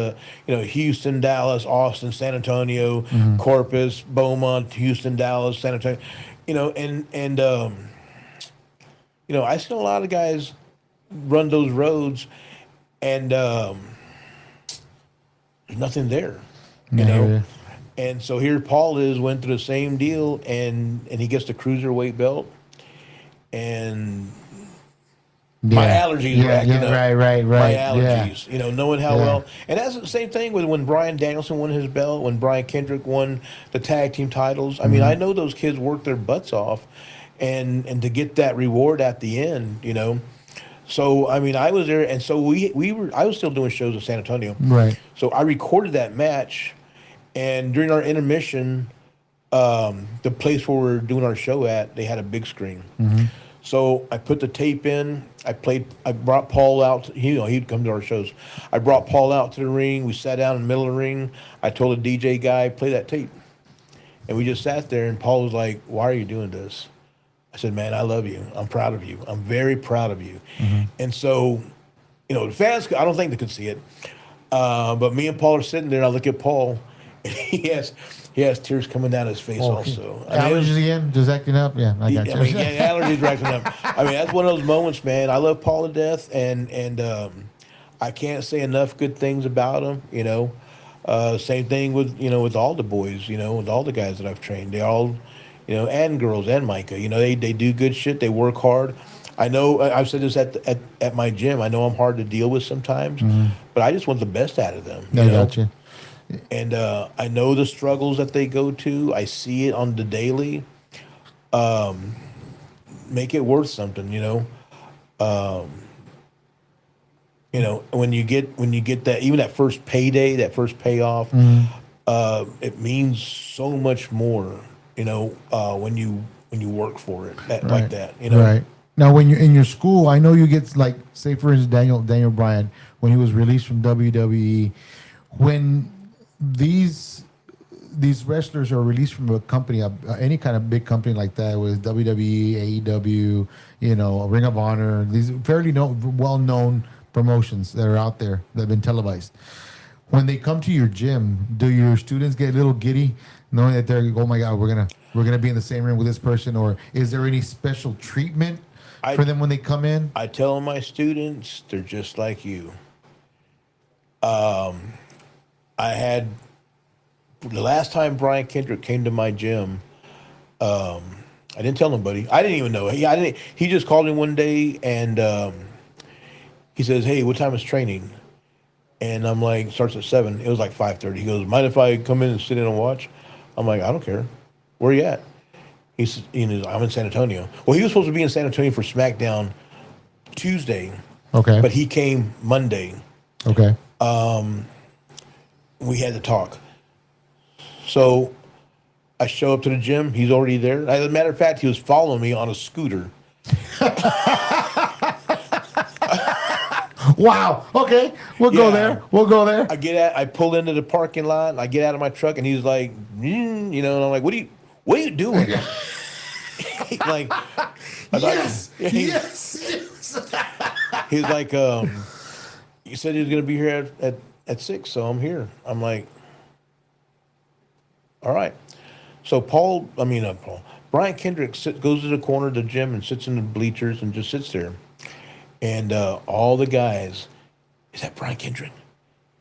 Houston, Dallas, Austin, San Antonio, Corpus, Beaumont, Houston, Dallas, San Antonio, I see a lot of guys run those roads, and there's nothing there, you know. Yeah. And so here Paul went through the same deal, and he gets the cruiserweight belt, and my allergies were acting up. Right. My Yeah. allergies, knowing how well. And that's the same thing with when Brian Danielson won his belt, when Brian Kendrick won the tag team titles. I mean, I know those kids worked their butts off, and to get that reward at the end. So I mean, I was there, and so I was still doing shows in San Antonio. Right. So I recorded that match, and during our intermission, the place where we were doing our show at, they had a big screen. So I put the tape in. I brought Paul out. He'd come to our shows. I brought Paul out to the ring. We sat down in the middle of the ring. I told the DJ guy, play that tape. And we just sat there, and Paul was like, why are you doing this? I said, man, I love you. I'm proud of you. I'm very proud of you. And so, the fans, I don't think they could see it. But me and Paul are sitting there, and I look at Paul, and he has tears coming down his face also. Allergies again? Just acting up? Yeah, I got you. Allergies are acting up. I mean, that's one of those moments, man. I love Paul to death, and I can't say enough good things about him, Same thing with all the boys, with all the guys that I've trained. They all, and girls and Micah, they do good shit. They work hard. I know I've said this at my gym. I know I'm hard to deal with sometimes, but I just want the best out of them. I got you. And I know the struggles that they go to. I see it on the daily. Make it worth something, when you get that, even that first payday, that first payoff, it means so much more, when you work for it like that, Right. Now, when you're in your school, I know you get, like, say for instance, Daniel Bryan, when he was released from WWE, when these wrestlers are released from a company, any kind of big company like that, with WWE, AEW, Ring of Honor, these fairly well-known promotions that are out there that have been televised. When they come to your gym, do your students get a little giddy, knowing that they're, oh my God, we're gonna be in the same room with this person, or is there any special treatment for them when they come in? I tell my students, they're just like you. I had the last time Brian Kendrick came to my gym. I didn't tell nobody. I didn't even know. He just called me one day, and he says, "Hey, what time is training?" And I'm like, "Starts at 7." It was like 5:30. He goes, "Mind if I come in and sit in and watch?" I'm like, "I don't care. Where you at?" He says, "I'm in San Antonio." Well, he was supposed to be in San Antonio for SmackDown Tuesday. Okay. But he came Monday. Okay. We had to talk. So I show up to the gym. He's already there. As a matter of fact, he was following me on a scooter. Wow. Okay. We'll go there. We'll go there. I pull into the parking lot. And I get out of my truck, and he's like, and I'm like, what are you doing? He's like, Yes. He's like, you said he was going to be here at 6, so I'm here. I'm like, all right. So Brian Kendrick goes to the corner of the gym and sits in the bleachers and just sits there. And all the guys, is that Brian Kendrick?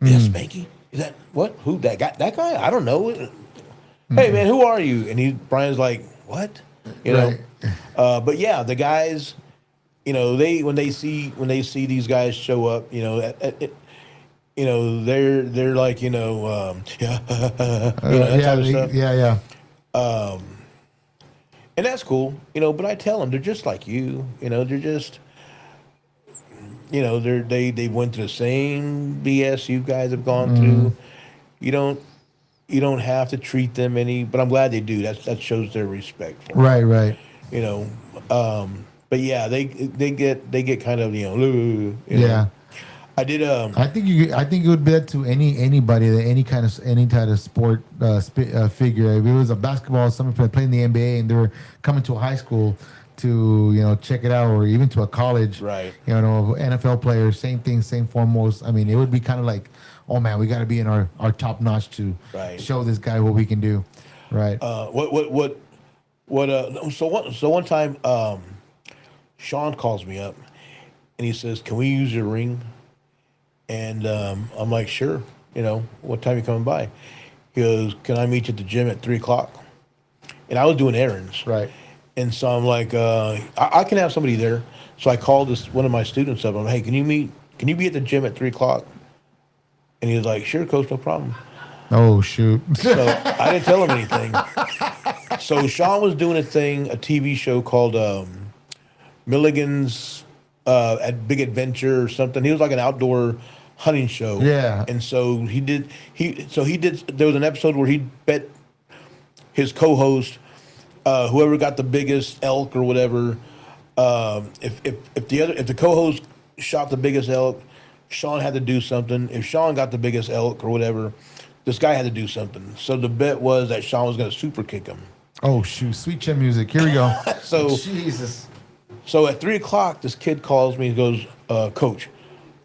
Is that Spanky? Is that what? Who that guy? That guy? I don't know. Hey man, who are you? And Brian's like, what? Right. But yeah, the guys, when they see these guys show up, they're like, that type of stuff. Yeah. And that's cool, but I tell them they're just like you, they're just, they went through the same BS you guys have gone through. You don't have to treat them but I'm glad they do. That shows their respect for them. Right. But yeah, they get kind of, Yeah. I did. I think it would be that to anybody, that any kind of sport figure. If it was a basketball, someone playing the NBA and they were coming to a high school, to check it out, or even to a college, Right. NFL players, same thing, same foremost. I mean, it would be kind of like, oh man, we got to be in our top notch to Right. show this guy what we can do, right? So one time, Sean calls me up and he says, "Can we use your ring?" And I'm like, "Sure." What time you coming by? He goes, "Can I meet you at the gym at 3:00?" And I was doing errands. Right. And so I'm like, I can have somebody there. So I called one of my students up. I'm like, "Hey, can you be at the gym at 3:00?" And he was like, "Sure, coach, no problem." Oh shoot. So I didn't tell him anything. So Sean was doing a TV show called Milligan's at Big Adventure or something. He was like an outdoor hunting show. Yeah. And so he did. There was an episode where he bet his co-host, whoever got the biggest elk or whatever, if the co-host shot the biggest elk, Sean had to do something. If Sean got the biggest elk or whatever, this guy had to do something. So the bet was that Sean was going to super kick him. Oh shoot! Sweet chin music. Here we go. So Jesus. So at 3:00, this kid calls me. He goes, "Coach."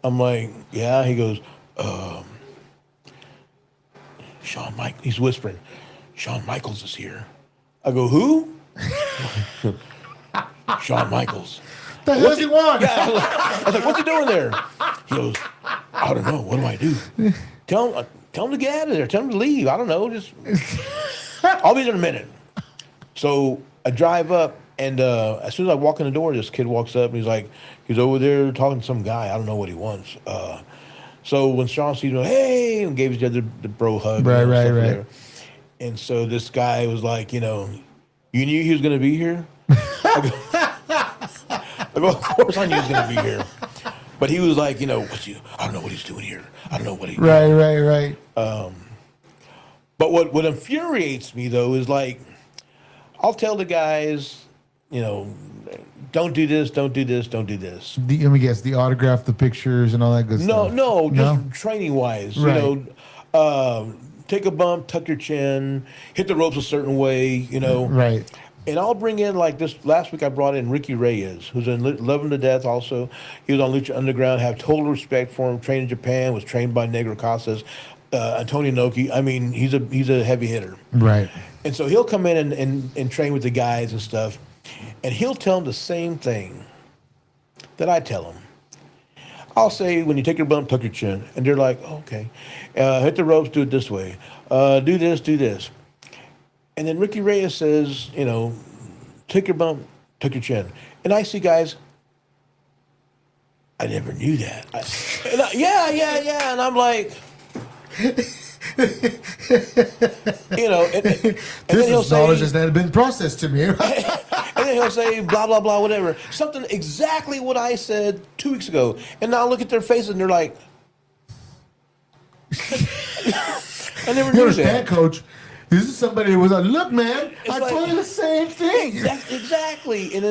I'm like, "Yeah." He goes, "Shawn Michaels." He's whispering, "Shawn Michaels is here." I go, "Who?" "Shawn Michaels." The hell does he want? Yeah, I was like, "What's he doing there?" He goes, "I don't know. What do I do?" Tell him to get out of there. Tell him to leave. I don't know. Just I'll be there in a minute. So I drive up, and as soon as I walk in the door, this kid walks up, and he's over there talking to some guy. I don't know what he wants. So when Sean sees me, "Hey," and gave each other the bro hug. Right. There. And so this guy was like, "You knew he was going to be here?" I go, "Of course I knew he was going to be here." But he was like, I don't know what he's doing here. I don't know what he. Right. But what infuriates me though is like, I'll tell the guys, don't do this, don't do this, don't do this. Let me guess, the autograph, the pictures, and all that good stuff. No, just training wise. Right. Take a bump, tuck your chin, hit the ropes a certain way. Right. And I'll bring in, like this last week, I brought in Ricky Reyes, who's in Love Him to Death also. He was on Lucha Underground, have total respect for him, trained in Japan, was trained by Negro Casas, Antonio Inoki. I mean, he's a heavy hitter. Right. And so he'll come in and train with the guys and stuff, and he'll tell them the same thing that I tell them. I'll say, when you take your bump, tuck your chin. And they're like, oh, okay. Hit the ropes, do it this way. Do this, do this. And then Ricky Reyes says, take your bump, tuck your chin. And I see guys, I never knew that. Yeah. And I'm like, and this is knowledge has never been processed to me. And then he'll say, blah, blah, blah, whatever. Something exactly what I said 2 weeks ago. And now I look at their faces and they're like, I never knew that. Coach. This is somebody who was like, look, man, I told you the same thing. Exactly. And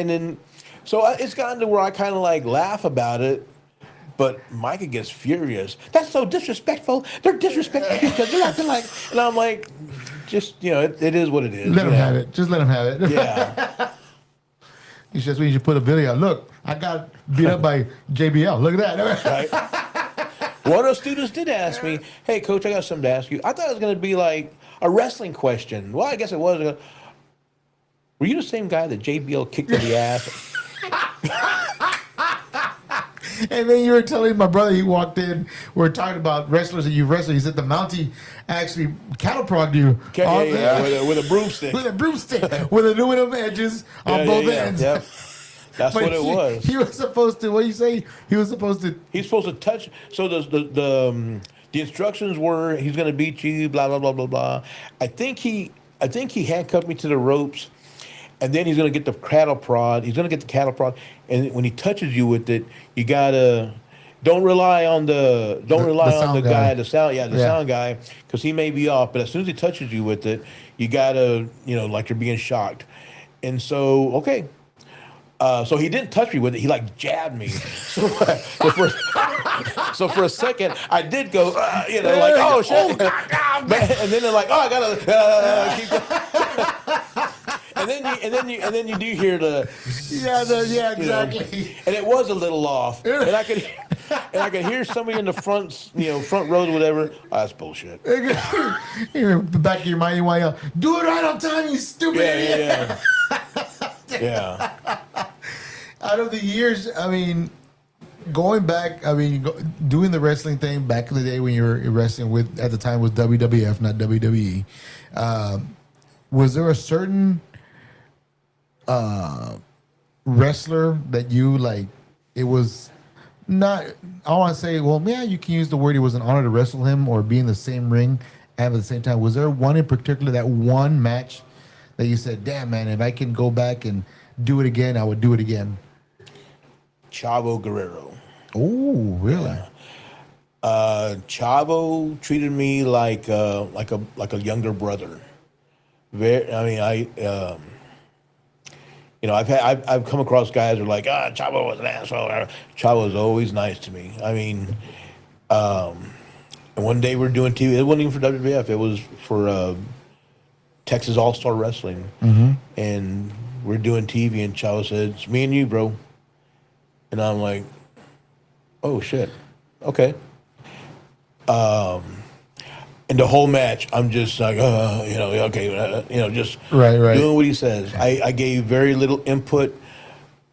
then, so it's gotten to where I kind of like laugh about it, but Micah gets furious. That's so disrespectful. They're disrespectful because they're acting like, and I'm like, just, it is what it is. Let them have it. Just let them have it. Yeah. You should put a video out. Look, I got beat up by JBL. Look at that. Right. One of those students did ask me, hey, Coach, I got something to ask you. I thought it was going to be like a wrestling question. Well, I guess it was. Were you the same guy that JBL kicked in the ass? And then you were telling my brother, he walked in, we were talking about wrestlers that you've wrestled. He said the Mountie actually cattle progged you. With a broomstick. With a broomstick. With aluminum edges on both ends. Yep. That's what it was. He was supposed to, what do you say? He's supposed to touch. So the instructions were he's going to beat you, blah, blah, blah, blah, blah. I think he handcuffed me to the ropes. And then he's going to get the cattle prod. He's going to get the cattle prod, and when he touches you with it, you gotta don't rely on the guy, the sound guy, because he may be off. But as soon as he touches you with it, you gotta, like you're being shocked. And so, okay. So he didn't touch me with it. He like jabbed me. So for a second, I did go, like, oh shit. And then they're like, oh, I gotta keep going. and then you do hear the exactly. and it was a little off, and I could hear somebody in the front rows or whatever. Oh, that's bullshit. In the back of your mind, you want to yell, "Do it right on time, you stupid idiot!" Yeah. Out of the years, I mean, going back, I mean, doing the wrestling thing back in the day when you were wrestling with, at the time was WWF, not WWE. Was there a certain wrestler that you like? It was not. I want to say, well, yeah, you can use the word. It was an honor to wrestle him or be in the same ring, and at the same time, was there one in particular, that one match that you said, "Damn, man, if I can go back and do it again, I would do it again"? Chavo Guerrero. Oh, really? Chavo treated me like a younger brother. I've come across guys who are like, Chavo was an asshole. Chavo was always nice to me. I mean, and one day we're doing TV. It wasn't even for WWF. It was for Texas All Star Wrestling, and we're doing TV. And Chavo said, "It's me and you, bro." And I'm like, "Oh shit, okay." And the whole match, I'm just like, just Right. doing what he says. I gave very little input.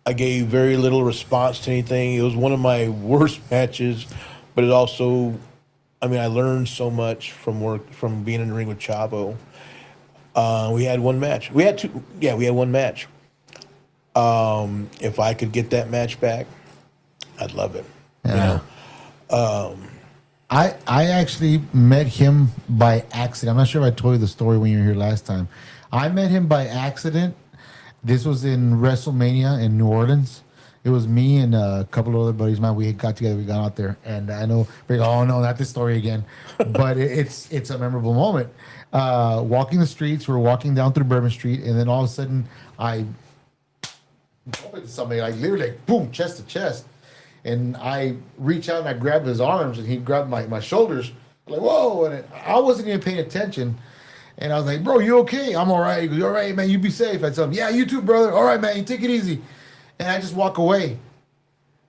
I gave very little response to anything. It was one of my worst matches, but it also, I mean, I learned so much from being in the ring with Chavo. We had one match. We had two. Yeah, we had one match. If I could get that match back, I'd love it. Yeah. I actually met him by accident. I'm not sure if I told you the story when you were here last time. I met him by accident. This was in WrestleMania in New Orleans. It was me and a couple of other buddies of mine. We got together. We got out there, and I know, oh no, not this story again. But it's a memorable moment. Walking the streets, we're walking down through Bourbon Street, and then all of a sudden, I bump into somebody, like literally, like, boom, chest to chest. And I reach out and I grab his arms, and he grabbed my shoulders. I'm like, whoa! And I wasn't even paying attention. And I was like, bro, you okay? I'm all right. He goes, all right, man, you be safe. I tell him, yeah, you too, brother. All right, man, you take it easy. And I just walk away.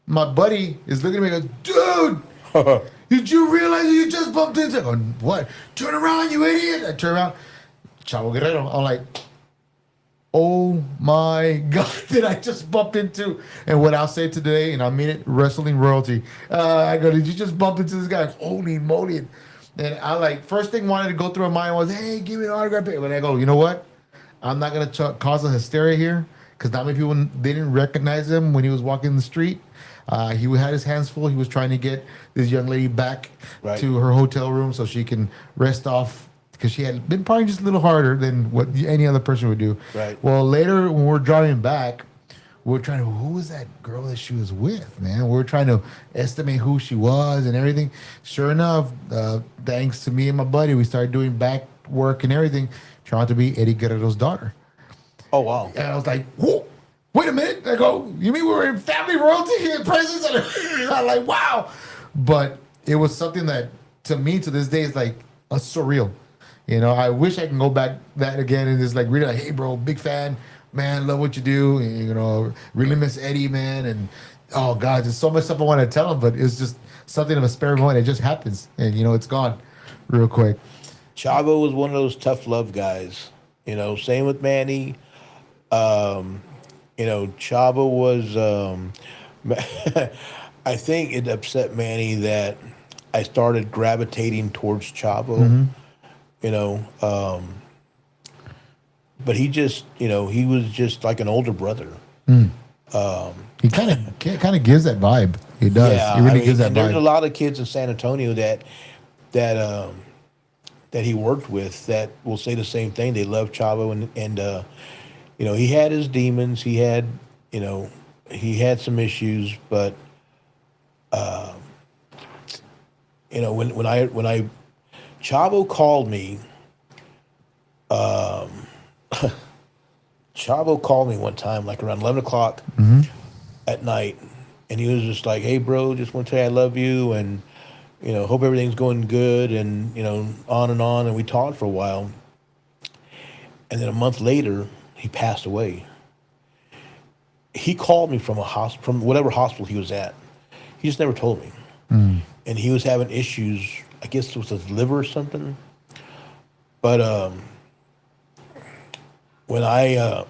My buddy is looking at me and goes, dude, did you realize you just bumped into? I go, what? Turn around, you idiot. I turn around. Chavo Guerrero. I'm like, oh my God, did I just bump into? And what I'll say today, and I mean it, wrestling royalty. I go, did you just bump into this guy? Holy moly. And I like, first thing wanted to go through my mind was, hey, give me an autograph. But I go, you know what? I'm not going to cause a hysteria here, because not many people, they didn't recognize him when he was walking the street. He had his hands full. He was trying to get this young lady back to her hotel room so she can rest off, because she had been probably just a little harder than what any other person would do. Right. Well, later when we're driving back, we're trying to, who was that girl that she was with, man? We're trying to estimate who she was and everything. Sure enough, thanks to me and my buddy, we started doing back work and everything, trying to be Eddie Guerrero's daughter. Oh, wow. And I was like, whoa, wait a minute. I go, you mean we were in family royalty and presence? I'm like, wow. But it was something that, to me, to this day, is like a surreal. You know, I wish I can go back that again and just like really like, hey, bro, big fan, man, love what you do. And, you know, really miss Eddie, man. And oh God, there's so much stuff I want to tell him, but it's just something of a spare moment. It just happens, and you know, it's gone real quick. Chavo was one of those tough love guys. You know, same with Manny. You know, Chavo was. I think it upset Manny that I started gravitating towards Chavo. You know, but he just, you know, he was just like an older brother. He kind of gives that vibe. He does. Yeah, He really gives that vibe. There's a lot of kids in San Antonio that he worked with that will say the same thing. They love Chavo, and you know, he had his demons. He had, you know, he had some issues, but you know, when I Chavo called me. Chavo called me one time, like around 11 o'clock at night, and he was just like, "Hey, bro, just want to tell you I love you, and you know, hope everything's going good," and you know, on, and we talked for a while, and then a month later, he passed away. He called me from from whatever hospital he was at. He just never told me. And he was having issues, I guess, with his liver or something. But when I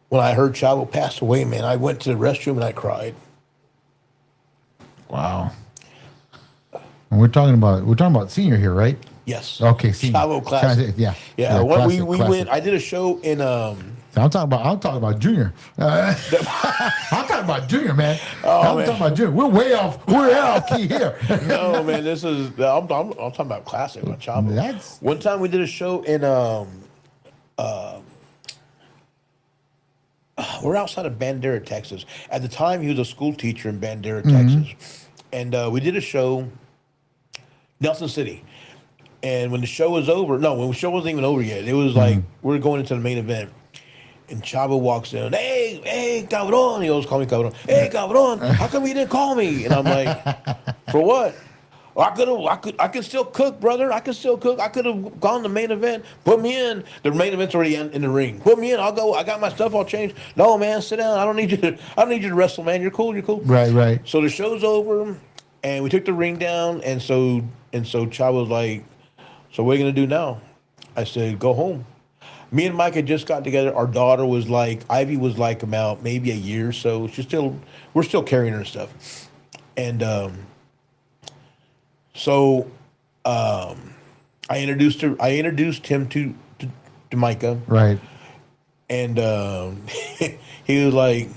when I heard Chavo pass away, man, I went to the restroom and I cried. Wow. And we're talking about senior here, right? Yes. Okay, senior. Chavo Classic. Yeah. Yeah. Classic, we classic. went. I did a show in. I'm talking about junior. I'm talking about junior, man. I'm talking about junior. We're way off key here. No, man, this is. I'm talking about classic on Chavo. One time we did a show in. We're outside of Bandera, Texas. At the time, he was a school teacher in Bandera, Texas, and we did a show. Nelson City. And when the show was over, when the show wasn't even over yet, it was like we're going into the main event. And Chavo walks in, hey, Cabron. He always called me Cabron. Hey, Cabron, how come you didn't call me? And I'm like, for what? Well, I could still cook, brother. I can still cook. I could have gone to the main event. Put me in. The main event's already in the ring. Put me in. I'll go. I got my stuff all changed. No, man, sit down. I don't need you to wrestle, man. You're cool. Right. So the show's over, and we took the ring down, and so Chavo was like, so what are you gonna do now? I said, go home. Me and Mike had just got together. Our daughter was like, Ivy was like about maybe a year or so. We're still carrying her and stuff. And I introduced him to Micah. Right. And he was like,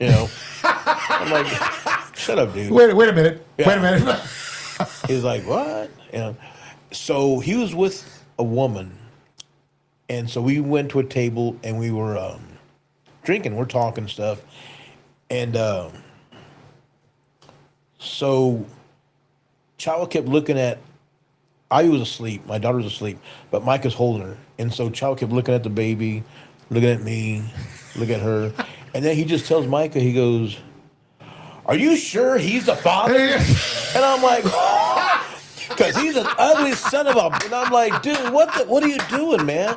I'm like, shut up, dude. Wait a minute. Yeah. Wait a minute. He was like, what? So he was with a woman, and so we went to a table and we were drinking. We're talking stuff, and so Chavo kept looking at. Ivy was asleep. My daughter was asleep, but Mike is holding her, and so Chavo kept looking at the baby, looking at me, looking at her, and then he just tells Micah, he goes, "Are you sure he's the father?" And I'm like, because he's an ugly son of a. And I'm like, dude, what are you doing, man?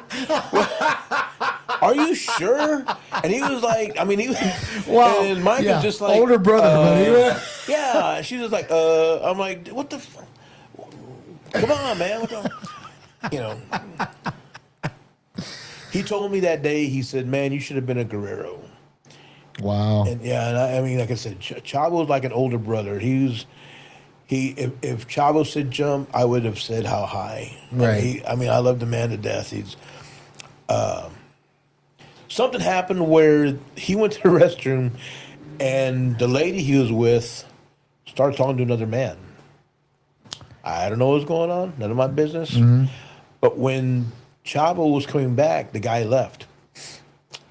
Are you sure? And he was like, wow. And Mike is just like, older brother, yeah. And she's just like, I'm like, what the? Come on, man. He told me that day. He said, man, you should have been a Guerrero. Wow. And like I said, Chavo was like an older brother. If Chavo said jump, I would have said how high. Right. I love the man to death. He's something happened where he went to the restroom, and the lady he was with started talking to another man. I don't know what's going on. None of my business. But when Chavo was coming back, the guy left.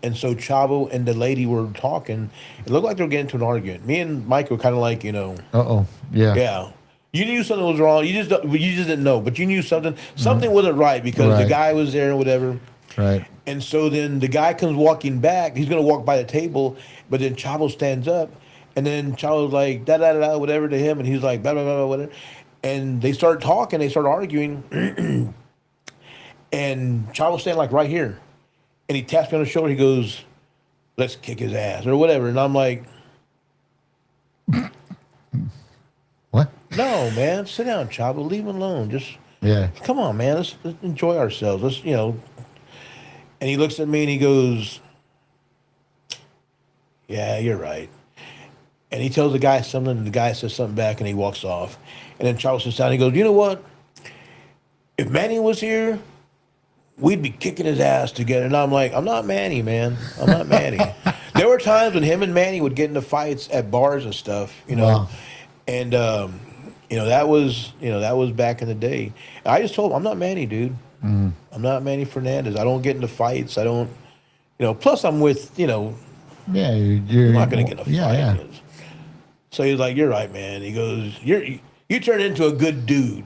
And so Chavo and the lady were talking. It looked like they were getting into an argument. Me and Mike were kind of like, Uh-oh. Yeah. Yeah. You knew something was wrong. You just didn't know. But you knew something wasn't right because the guy was there and whatever. Right. And so then the guy comes walking back. He's going to walk by the table. But then Chavo stands up. And then Chavo's like, da-da-da-da, whatever to him. And he's like, blah, blah, blah, whatever. And they start talking. They start arguing. And Chavo's standing like right here. And he taps me on the shoulder. He goes, let's kick his ass or whatever. And I'm like, what? No, man. Sit down, Chavo. Leave him alone. Just come on, man. Let's enjoy ourselves. Let's. And he looks at me and he goes, yeah, you're right. And he tells the guy something, and the guy says something back, and he walks off. And then Charles sits down and he goes, you know what? If Manny was here, we'd be kicking his ass together. And I'm like, I'm not Manny, man. I'm not Manny. There were times when him and Manny would get into fights at bars and stuff, Wow. And that was back in the day. I just told him, I'm not Manny, dude. I'm not Manny Fernandez. I don't get into fights. I don't, plus I'm with, Yeah, I'm not going to get in a fight. Yeah. So he's like, you're right, man. He goes, you turn into a good dude.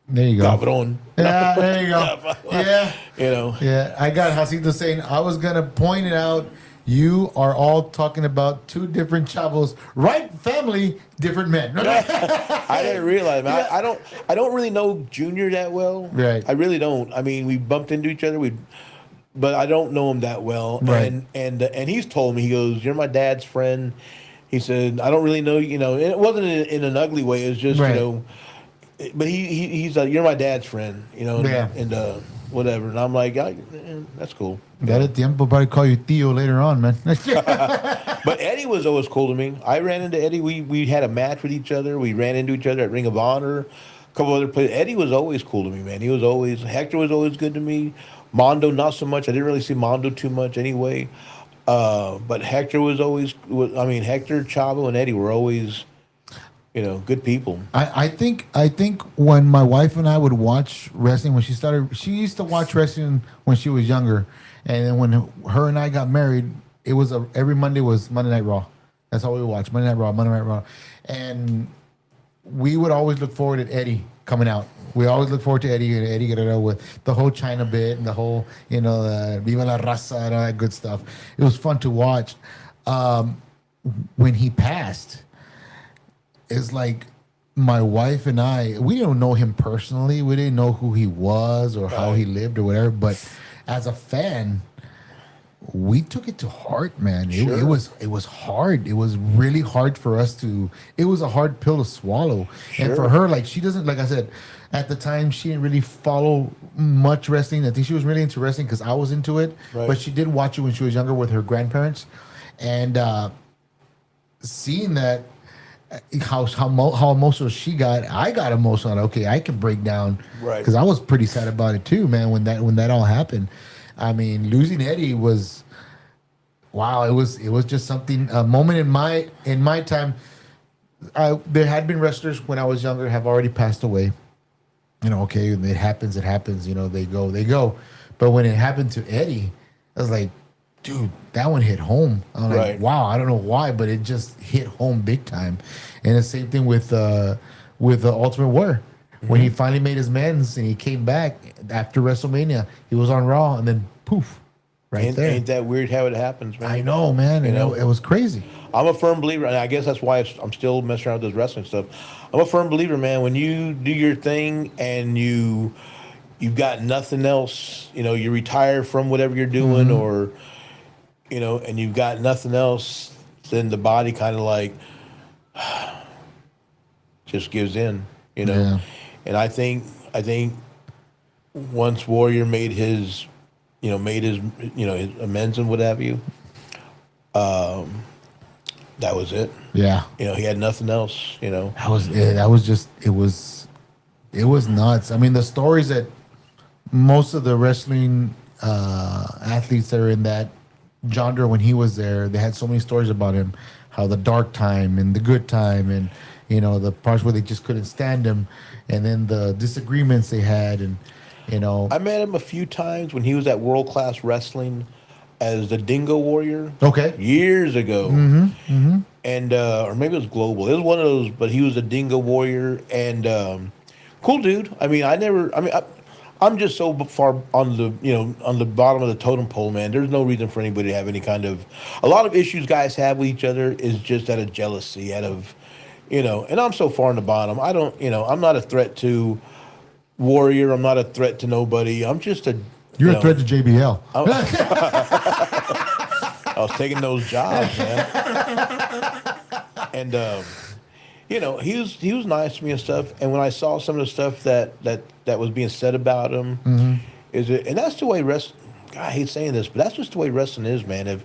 There you go. Cabron. Yeah, there you go. Yeah. Yeah, I got Jacinto saying, I was going to point it out. You are all talking about two different chavos, right? Family, different men. I didn't realize, man. I don't really know Junior that well. Right. I really don't. I mean, we bumped into each other. But I don't know him that well. Right. And he's told me, he goes, "You're my dad's friend." He said, "I don't really know, and it wasn't in an ugly way. It was just, Right. But he's like, "You're my dad's friend," Yeah. and whatever. And I'm like, that's cool. Dale tiempo para call you tío later on, man. But Eddie was always cool to me. I ran into Eddie. We had a match with each other. We ran into each other at Ring of Honor, a couple other places. Eddie was always cool to me, man. Hector was always good to me. Mondo, not so much. I didn't really see Mondo too much anyway. But Hector Hector, Chavo, and Eddie were always, good people. I think when my wife and I would watch wrestling when she used to watch wrestling when she was younger, and then when her and I got married, it was every Monday was Monday Night Raw. That's all we would watch, Monday Night Raw, and we would always look forward to Eddie coming out. We always look forward to Eddie Guerrero with the whole China bit and the whole, Viva la Raza and all that good stuff. It was fun to watch. When he passed, it's like my wife and we didn't know him personally. We didn't know who he was or how he lived or whatever. But as a fan, we took it to heart, man. Sure. It was hard. It was really hard for us it was a hard pill to swallow. Sure. And for her, like, she doesn't, like I said, at the time, she didn't really follow much wrestling. I think she was really into wrestling because I was into it. Right. But she did watch it when she was younger with her grandparents. And seeing that, how emotional she got, I got emotional. Okay, I can break down. Right. Because I was pretty sad about it too, man, when that all happened. I mean, losing Eddie was, wow. It was just something. A moment in my time. There had been wrestlers when I was younger have already passed away. Okay, it happens. They go. But when it happened to Eddie, I was like, dude, that one hit home. I'm Right. like, wow, I don't know why, but it just hit home big time. And the same thing with the Ultimate Warrior. When he finally made his amends and he came back after WrestleMania, he was on Raw, and then poof, right there. Ain't that weird how it happens, man? I know, man. It was crazy. I'm a firm believer, and I guess that's why I'm still messing around with this wrestling stuff. I'm a firm believer, man. When you do your thing and you've got nothing else, you retire from whatever you're doing, or and you've got nothing else, then the body kind of like just gives in, Yeah. And I think once Warrior made his his amends and what have you, that was it. Yeah. He had nothing else. That was just it was nuts. I mean, the stories that most of the wrestling athletes that are in that genre when he was there, they had so many stories about him, how the dark time and the good time, and the parts where they just couldn't stand him, and then the disagreements they had, and I met him a few times when he was at World Class Wrestling as the Dingo Warrior. Okay. Years ago. And or maybe it was Global. It was one of those, but he was a Dingo Warrior, and cool dude. I mean, I'm just so far on the bottom of the totem pole, man. There's no reason for anybody to have any kind of. A lot of issues guys have with each other is just out of jealousy, out of, And I'm so far on the bottom. I don't, I'm not a threat to Warrior. I'm not a threat to nobody. I'm just a. You're a threat to JBL. I was taking those jobs, man. And he was nice to me and stuff. And when I saw some of the stuff that was being said about him, and that's the way wrestling. I hate saying this, but that's just the way wrestling is, man.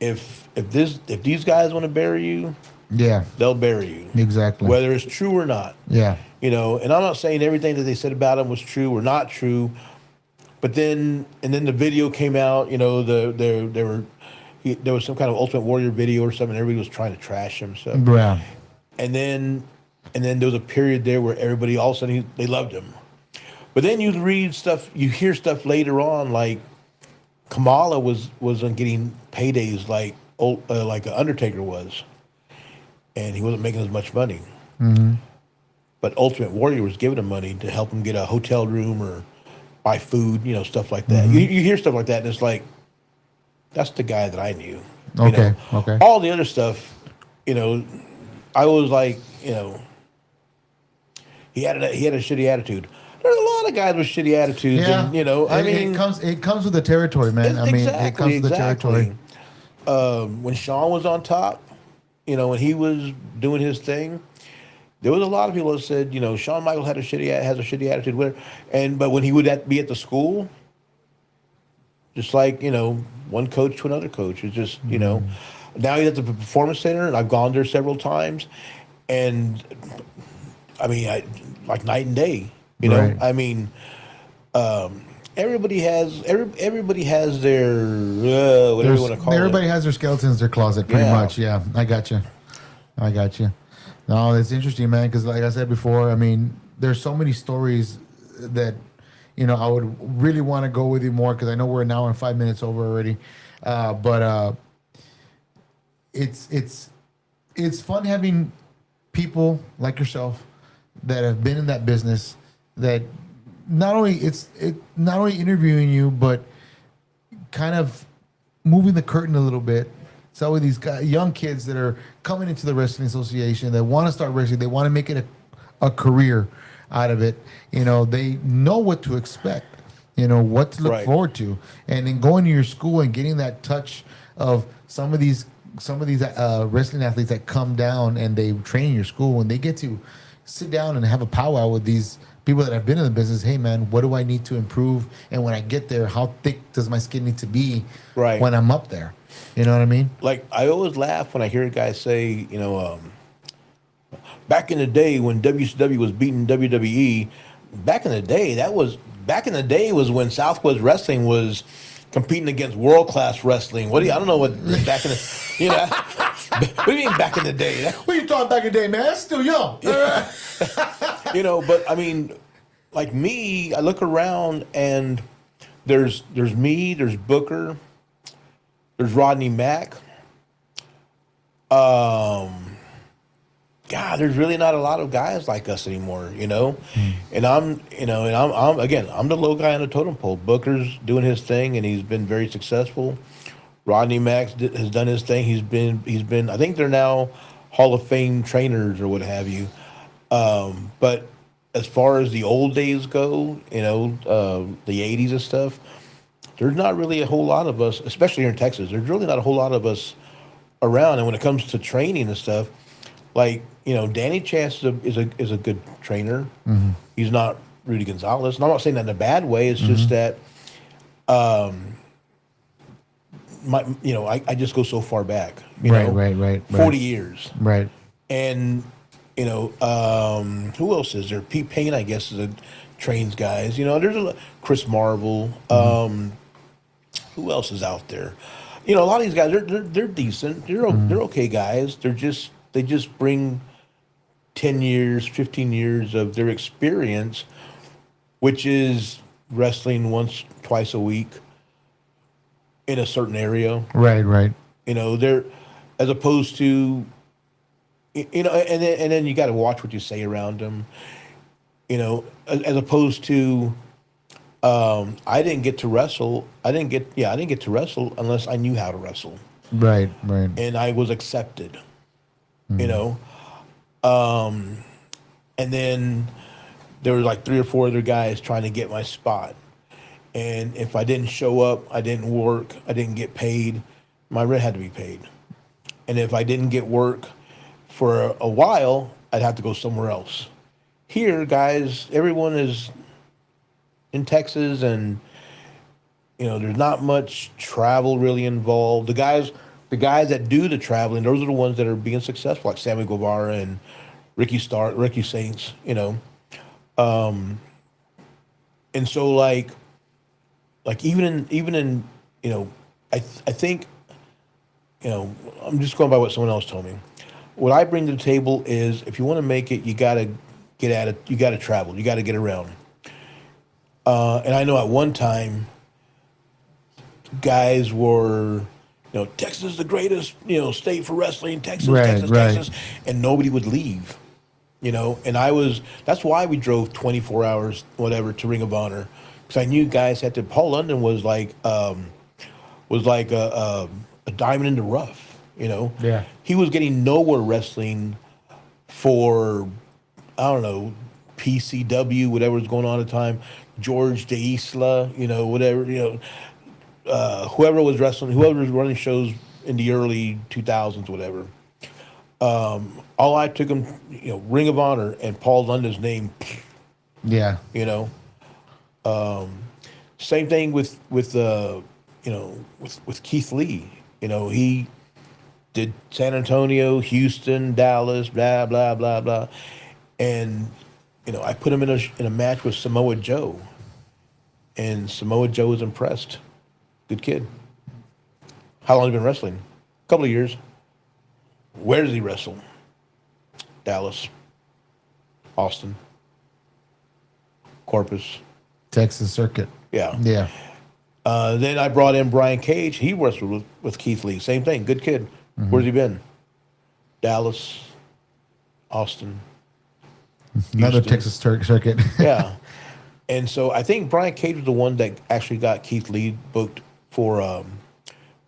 If these guys want to bury you, yeah, they'll bury you. Exactly. Whether it's true or not. Yeah. And I'm not saying everything that they said about him was true or not true, but then the video came out. There was some kind of Ultimate Warrior video or something. Everybody was trying to trash him. So Yeah. and then there was a period there where everybody all of a sudden they loved him. But then you read stuff, you hear stuff later on, like Kamala wasn't getting paydays like Undertaker was, and he wasn't making as much money. But Ultimate Warrior was giving him money to help him get a hotel room or buy food, stuff like that. You hear stuff like that, and it's like, that's the guy that I knew. Okay. know, Okay. all the other stuff, I was like, he had a shitty attitude. There's a lot of guys with shitty attitudes, Yeah. and I mean, it comes with the territory, man. I mean, it comes exactly, with the territory. exactly. When Sean was on top, when he was doing his thing, there was a lot of people that said, Shawn Michaels has a shitty attitude, whatever. But when he would be at the school, just like one coach to another coach, it's just now he's at the performance center, and I've gone there several times, and I mean, like night and day. Right. I mean, everybody has their whatever you want to call Everybody it. has their skeletons in their closet, pretty Yeah. much. Yeah, I got you. I got you. No, it's interesting, man. Because like I said before, I mean, there's so many stories that I would really want to go with you more because I know we're an hour and 5 minutes over already. But it's fun having people like yourself that have been in that business that not only interviewing you, but kind of moving the curtain a little bit. So with these young kids that are coming into the wrestling association, that want to start wrestling, they want to make it a career out of it. They know what to expect, what to look Right. forward to, and then going to your school and getting that touch of some of these wrestling athletes that come down and they train in your school, and they get to sit down and have a powwow with these people that have been in the business. Hey man, what do I need to improve? And when I get there, how thick does my skin need to be Right. when I'm up there? You know what I mean? Like, I always laugh when I hear guys say, back in the day when WCW was beating WWE, back in the day was when Southwest Wrestling was competing against world class wrestling. I don't know what back in the what do you mean back in the day? What are you talking back in the day, man? That's still young. But I mean, like me, I look around and there's me, there's Booker, there's Rodney Mack. God, there's really not a lot of guys like us anymore, And I'm the low guy on the totem pole. Booker's doing his thing, and he's been very successful. Rodney Mack has done his thing. He's been. I think they're now Hall of Fame trainers or what have you. But as far as the old days go, the '80s and stuff, there's not really a whole lot of us, especially here in Texas. There's really not a whole lot of us around. And when it comes to training and stuff, like Danny Chance is a good trainer. Mm-hmm. He's not Rudy Gonzalez, and I'm not saying that in a bad way. It's just that, I just go so far back. Right. 40 years, Right. and who else is there? Pete Payne, I guess, trains guys. There's Chris Marvel. Who else is out there? A lot of these guys, they're decent. They're okay guys. They just bring 10 years, 15 years of their experience, which is wrestling once, twice a week in a certain area. Right. They're, as opposed to, and then you got to watch what you say around them. As opposed to, I didn't get to wrestle. I didn't get to wrestle unless I knew how to wrestle. Right. And I was accepted. And then there were like 3 or 4 other guys trying to get my spot. And if I didn't show up, I didn't work, I didn't get paid, my rent had to be paid. And if I didn't get work for a while, I'd have to go somewhere else. Here, guys, everyone is in Texas, and there's not much travel really involved. The guys that do the traveling, those are the ones that are being successful, like Sammy Guevara and Ricky Saints, and so like even in I think I'm just going by what someone else told me. What I bring to the table is, if you want to make it, you got to get at it. You got to travel. You got to get around. And I know at one time, guys were, Texas is the greatest, state for wrestling. Texas, Right. Texas, and nobody would leave. And that's why we drove 24 hours, whatever, to Ring of Honor, because I knew guys had to. Paul London was like a a diamond in the rough. You know, Yeah. he was getting nowhere wrestling for, I don't know, PCW, whatever was going on at the time, George De Isla, you know, whatever, whoever was wrestling, whoever was running shows in the early 2000s, whatever. All I took him, Ring of Honor and Paul London's name, Yeah. you know. Same thing with Keith Lee. You know, he did San Antonio, Houston, Dallas, blah blah blah blah, and I put him in a match with Samoa Joe, and Samoa Joe was impressed. Good kid. How long has he been wrestling? A couple of years. Where does he wrestle? Dallas, Austin, Corpus. Texas Circuit. Yeah. Yeah. Then I brought in Brian Cage. He wrestled with Keith Lee. Same thing. Good kid. Where's he been? Dallas, Austin. Another Houston. Texas Circuit. Yeah. And so I think Brian Cage was the one that actually got Keith Lee booked for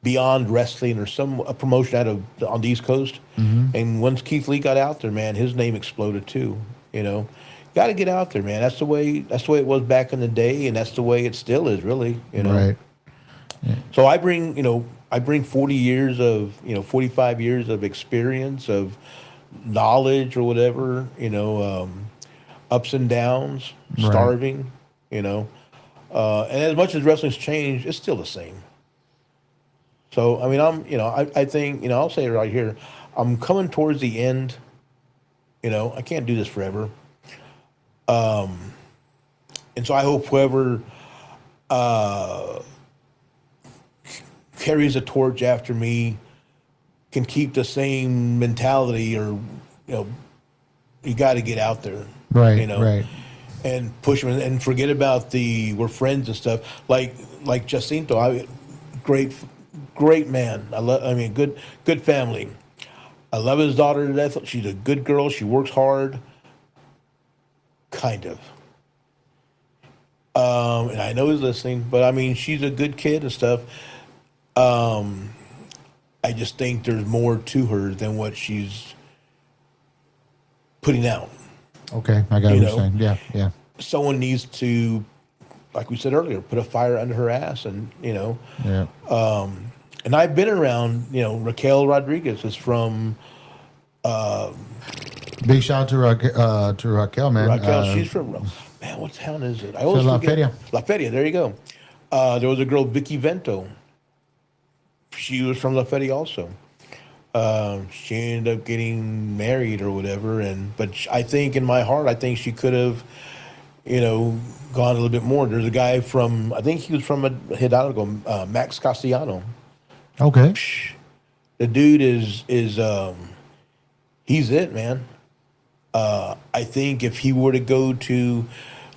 Beyond Wrestling or a promotion on the East Coast. And once Keith Lee got out there, man, his name exploded too. Got to get out there, man. That's the way it was back in the day, and that's the way it still is, really. Right. So I bring 40 years of 45 years of experience, of knowledge or whatever, ups and downs, starving, and as much as wrestling's changed, it's still the same. So I mean, I think I'll say it right here, I'm coming towards the end. I can't do this forever. And so I hope whoever carries a torch after me can keep the same mentality, or you got to get out there, Right. Right. and push them and forget about we're friends and stuff. Like Jacinto, great man. Good family. I love his daughter to death. She's a good girl. She works hard. Kind of. And I know he's listening, but I mean, she's a good kid and stuff. I just think there's more to her than what she's putting out. Okay, I got what you're saying. Yeah, yeah. Someone needs to, like we said earlier, put a fire under her ass, and Yeah. And I've been around. Raquel Rodriguez is from. Big shout out to Raquel, man. Raquel, she's from. Man, what town is it? I always La forget. Feria. La Feria. There you go. There was a girl, Vicky Vento. She was from La Feria also. She ended up getting married or whatever, but I think in my heart, I think she could have, gone a little bit more. There's a guy from, I think he was from Hidalgo, Max Castellano. Okay. The dude is he's it, man. I think if he were to go to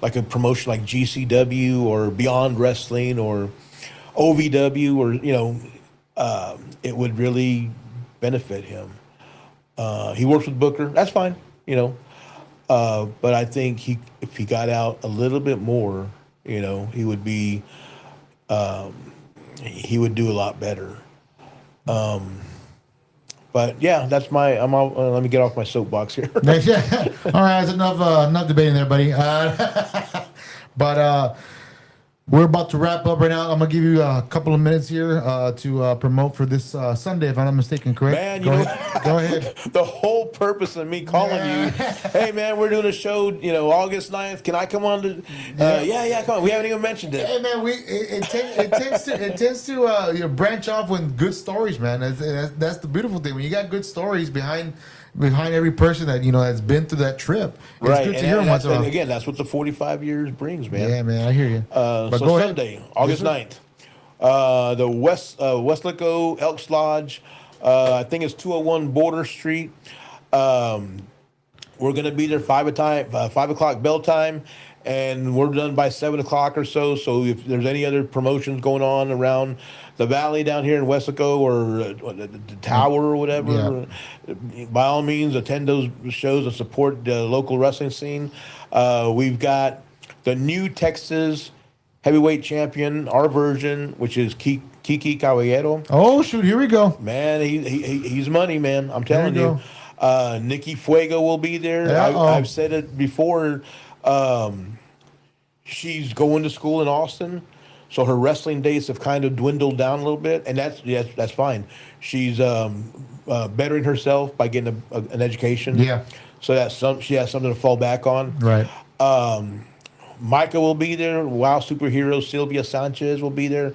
like a promotion like GCW or Beyond Wrestling or OVW or it would really benefit him. He works with Booker. That's fine, but I think if he got out a little bit more, he would be he would do a lot better. But yeah, that's let me get off my soapbox here. All right, that's enough debating there, buddy. But we're about to wrap up right now. I'm gonna give you a couple of minutes here to promote for this Sunday, if I'm not mistaken. Correct? Man, Go ahead. Go ahead. The whole purpose of me calling you, hey man, we're doing a show, August 9th. Can I come on to? Yeah, come on. We haven't even mentioned it. Hey man, it tends to branch off with good stories, man. That's the beautiful thing. When you got good stories behind every person that has been through that trip, it's Right, good to hear them once in a while. again, that's what the 45 years brings, man. Yeah, man, I hear you. So go ahead. Sunday, August 9th, the Westlaco Elks Lodge, I think it's 201 Border Street. We're going to be there 5 o'clock bell time, and we're done by 7 o'clock or so. So if there's any other promotions going on around the valley down here in Westlaco or the tower or whatever, by all means, attend those shows and support the local wrestling scene. We've got the New Texas heavyweight champion, our version, which is Kiki Caballero. Oh shoot, here we go. Man, he's money, man. I'm telling There you. Nikki Fuego will be there. I've said it before. She's going to school in Austin, so her wrestling days have kind of dwindled down a little bit, and that's fine. She's bettering herself by getting an education. Yeah. So she has something to fall back on. Right. Micah will be there. WoW superhero Sylvia Sanchez will be there.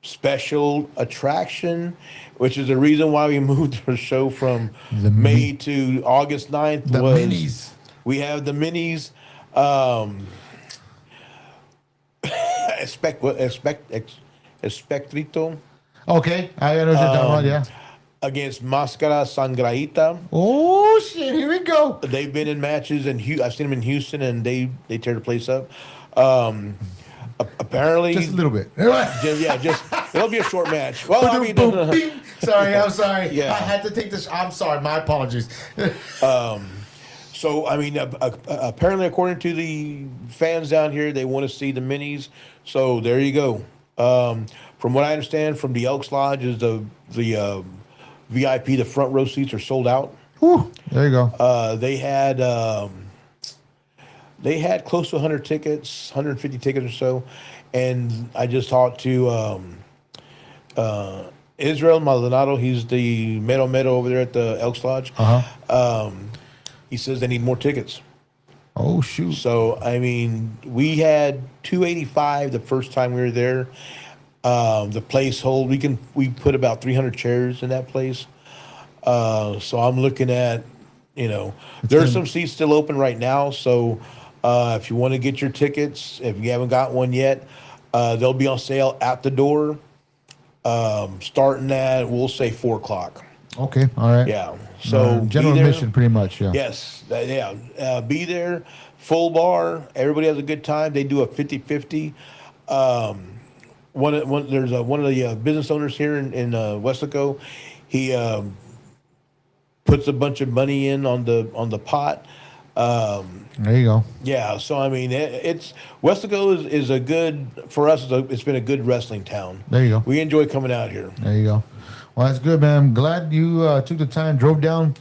Special attraction, which is the reason why we moved our show from May to August 9th. The minis. We have the minis. Espectrito Okay, I know what you're talking about. Yeah. against Máscara Sangraita. Oh shit, here we go. They've been in matches, and I've seen them in Houston, and they tear the place up. Apparently, Just a little bit. It'll be a short match. Well, I mean, Sorry, I'm sorry. Yeah. I had to take this. I'm sorry. My apologies. so I mean, apparently, according to the fans down here, they want to see the minis. So there you go. From what I understand from the Elks Lodge, is the VIP, the front row seats are sold out. Whew, there you go. They had close to 100 tickets, 150 tickets or so, and I just talked to Israel Maldonado. He's the mero over there at the Elks Lodge. He says they need more tickets. Oh shoot. So I mean, we had 285 the first time we were there. The place we put about 300 chairs in that place. So I'm looking at, there's some seats still open right now. So if you want to get your tickets, if you haven't got one yet, they'll be on sale at the door, starting at, we'll say 4:00. Okay. All right. Yeah. So general admission, pretty much. Yeah. Yes. Be there. Full bar. Everybody has a good time. They do a 50-50. There's one of the business owners here in Weslaco. He puts a bunch of money in on the pot. There you go. Yeah, so I mean, Weslaco is a good, for us. It's been a good wrestling town. There you go. We enjoy coming out here. There you go. Well, that's good, man. I'm glad you took the time, drove down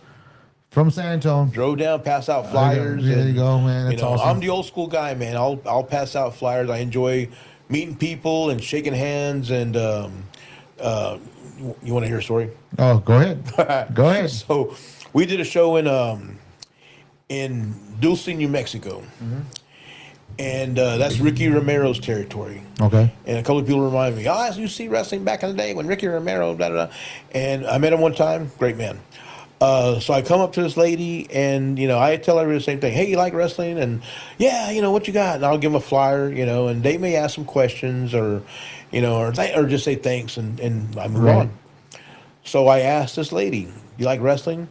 from San Antonio. Drove down, pass out flyers. There you go, man. That's awesome. I'm the old school guy, man. I'll pass out flyers. I enjoy meeting people and shaking hands. And you want to hear a story? Oh, go ahead. Go ahead. So we did a show in Dulce, New Mexico. Mm-hmm. And that's Ricky Romero's territory. Okay. And a couple of people remind me, I used to see wrestling back in the day when Ricky Romero, blah, blah, blah. And I met him one time. Great man. So I come up to this lady, and, I tell everybody the same thing. Hey, you like wrestling? And, yeah, what you got? And I'll give them a flyer, and they may ask some questions or just say thanks, and I move on. So I asked this lady, you like wrestling?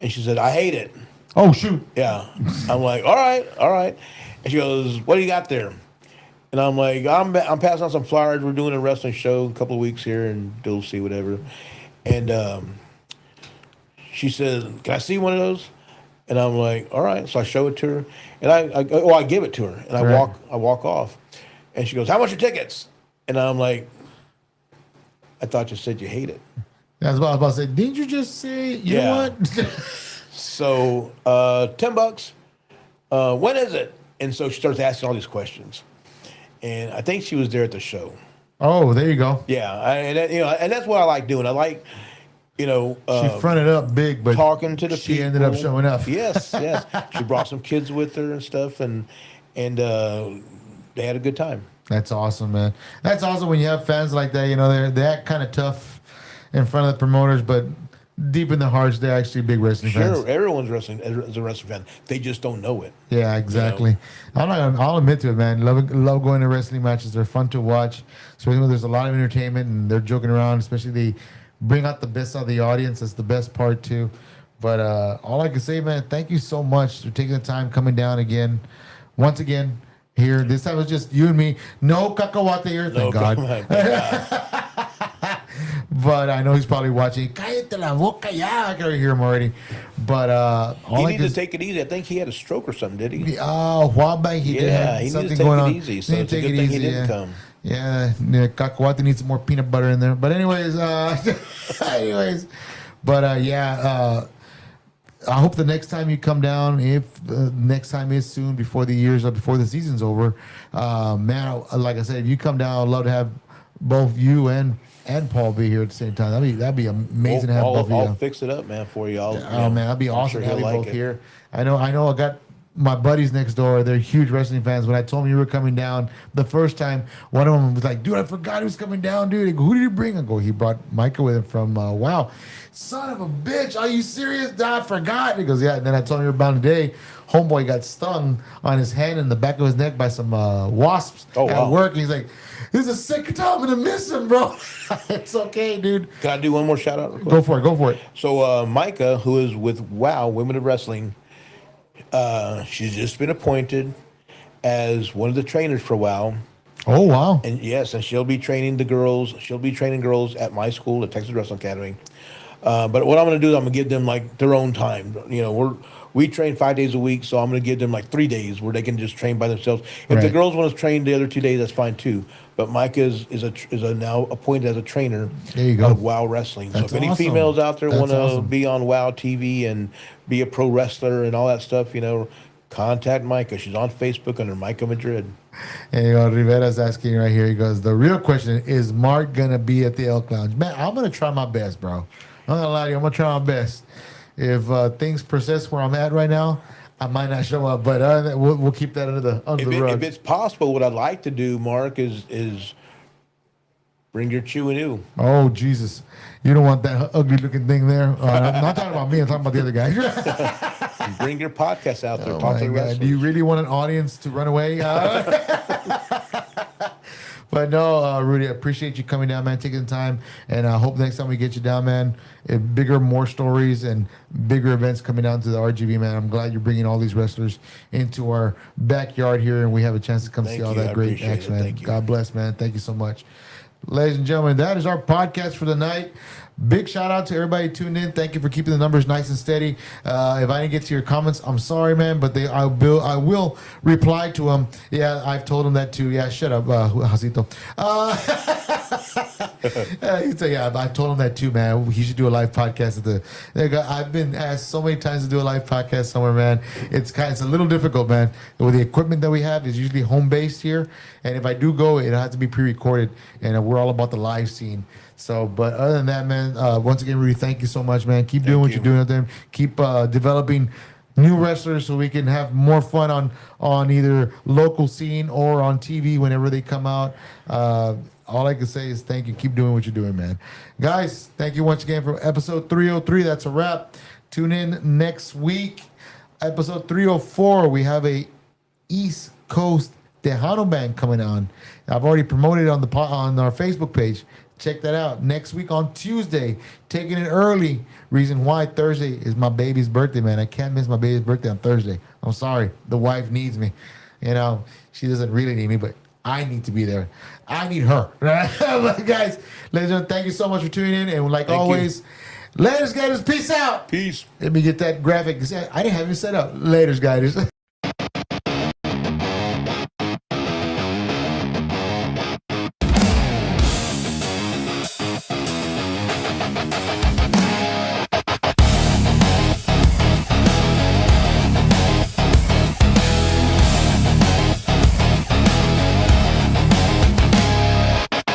And she said, I hate it. Oh, shoot. Yeah. I'm like, all right. And she goes, what do you got there? And I'm like, I'm passing out some flyers. We're doing a wrestling show a couple of weeks here in Dulce, whatever. And she says, can I see one of those? And I'm like, all right. So I show it to her, and I give it to her, and I walk off. And she goes, how much are tickets? And I'm like, I thought you said you hate it. I was about to say, didn't you just say, you know what? So $10. When is it? And so she starts asking all these questions, and I think she was there at the show. Oh, there you go. Yeah, and that's what I like doing. I like, she fronted up big, but talking to the people. She ended up showing up. Yes. She brought some kids with her and stuff, and they had a good time. That's awesome, man. That's awesome when you have fans like that. They're that kind of tough in front of the promoters, but deep in their hearts, they're actually big wrestling fans. Sure, everyone's is a wrestling fan. They just don't know it. Yeah, exactly. I'll admit to it, man. Love going to wrestling matches. They're fun to watch, especially when there's a lot of entertainment and they're joking around. Especially they bring out the best out of the audience. That's the best part too. But all I can say, man, thank you so much for taking the time coming down again, once again here. This time it was just you and me. No cacahuate here, thank God. But I know he's probably watching. Cállate la boca ya. I can hear him already. But he needed to take it easy. I think he had a stroke or something, did he? Oh, while back he did have he something needed to take going it on. easy. So it's a good thing he didn't come. Yeah, Cacahuate needs some more peanut butter in there. But anyways, I hope the next time you come down, if the next time is soon, before the season's over, man, like I said, if you come down, I'd love to have both you and Paul be here at the same time. That'd be amazing to have both of you. I'll fix it up, man, for you. Man, that'd be awesome to have you both it. here. I know. I got my buddies next door. They're huge wrestling fans. When I told them you were coming down the first time, one of them was like, "Dude, I forgot he was coming down, dude." They go, "Who did you bring?" I go, "He brought Micah with him from Wow." Son of a bitch, are you serious? I forgot. He goes, "Yeah." And then I told him you were bound today. Homeboy got stung on his hand and the back of his neck by some wasps at work. And he's like, "This is the second time I'm gonna miss him, bro." It's okay, dude. Can I do one more shout out? Go for it. So Micah, who is with WOW Women of Wrestling, she's just been appointed as one of the trainers for WOW. Oh wow! And yes, and she'll be training the girls. She'll be training girls at my school, the Texas Wrestling Academy. But what I'm going to do is I'm going to give them like their own time. You know, we train 5 days a week, so I'm going to give them like 3 days where they can just train by themselves. If the girls want to train the other 2 days, that's fine too. But Micah is now appointed as a trainer of WOW Wrestling. That's so if any awesome. females out there want to be on WOW TV and be a pro wrestler and all that stuff, you know, contact Micah. She's on Facebook under Micah Madrid. And Rivera's asking right here. He goes, "The real question is Mark gonna be at the Elk Lounge?" Man, I'm gonna try my best, bro. I'm not gonna lie to you. I'm gonna try my best. If things persist where I'm at right now, I might not show up, but we'll keep that under the rug. If it's possible, what I'd like to do, Mark, is bring your chew and ew. Oh Jesus! You don't want that ugly looking thing there. I'm not talking about me. I'm talking about the other guy. Bring your podcast out there. Oh Talk my to the God. wrestlers. Do you really want an audience to run away? But no, Rudy, I appreciate you coming down, man, taking the time. And I hope next time we get you down, man, bigger, more stories and bigger events coming down to the RGV, man. I'm glad you're bringing all these wrestlers into our backyard here, and we have a chance to come see all that great action, man. God bless, man. Thank you so much. Ladies and gentlemen, that is our podcast for the night. Big shout out to everybody tuned in. Thank you for keeping the numbers nice and steady. If I didn't get to your comments, I'm sorry, man, but I will reply to them. Yeah, I've told them that too. Yeah, shut up, Josito. Yeah, I've told him that too, man. He should do a live podcast I've been asked so many times to do a live podcast somewhere, man. It's a little difficult, man. With the equipment that we have is usually home based here, and if I do go, it has to be pre-recorded, and we're all about the live scene. So, but other than that, man, once again, Rudy, thank you so much, man. Keep doing what you're doing with them. Keep developing new wrestlers so we can have more fun on either local scene or on TV whenever they come out. All I can say is thank you. Keep doing what you're doing, man. Guys, thank you once again for episode 303. That's a wrap. Tune in next week. Episode 304, we have a East Coast Tejano band coming on. I've already promoted it on our Facebook page. Check that out. Next week on Tuesday, taking it early. Reason why Thursday is my baby's birthday, man. I can't miss my baby's birthday on Thursday. I'm sorry. The wife needs me. You know, she doesn't really need me, but I need to be there. I need her. But guys, ladies and gentlemen, thank you so much for tuning in. And like always, laters, guys. Peace out. Peace. Let me get that graphic. I didn't have it set up. Laters, guys.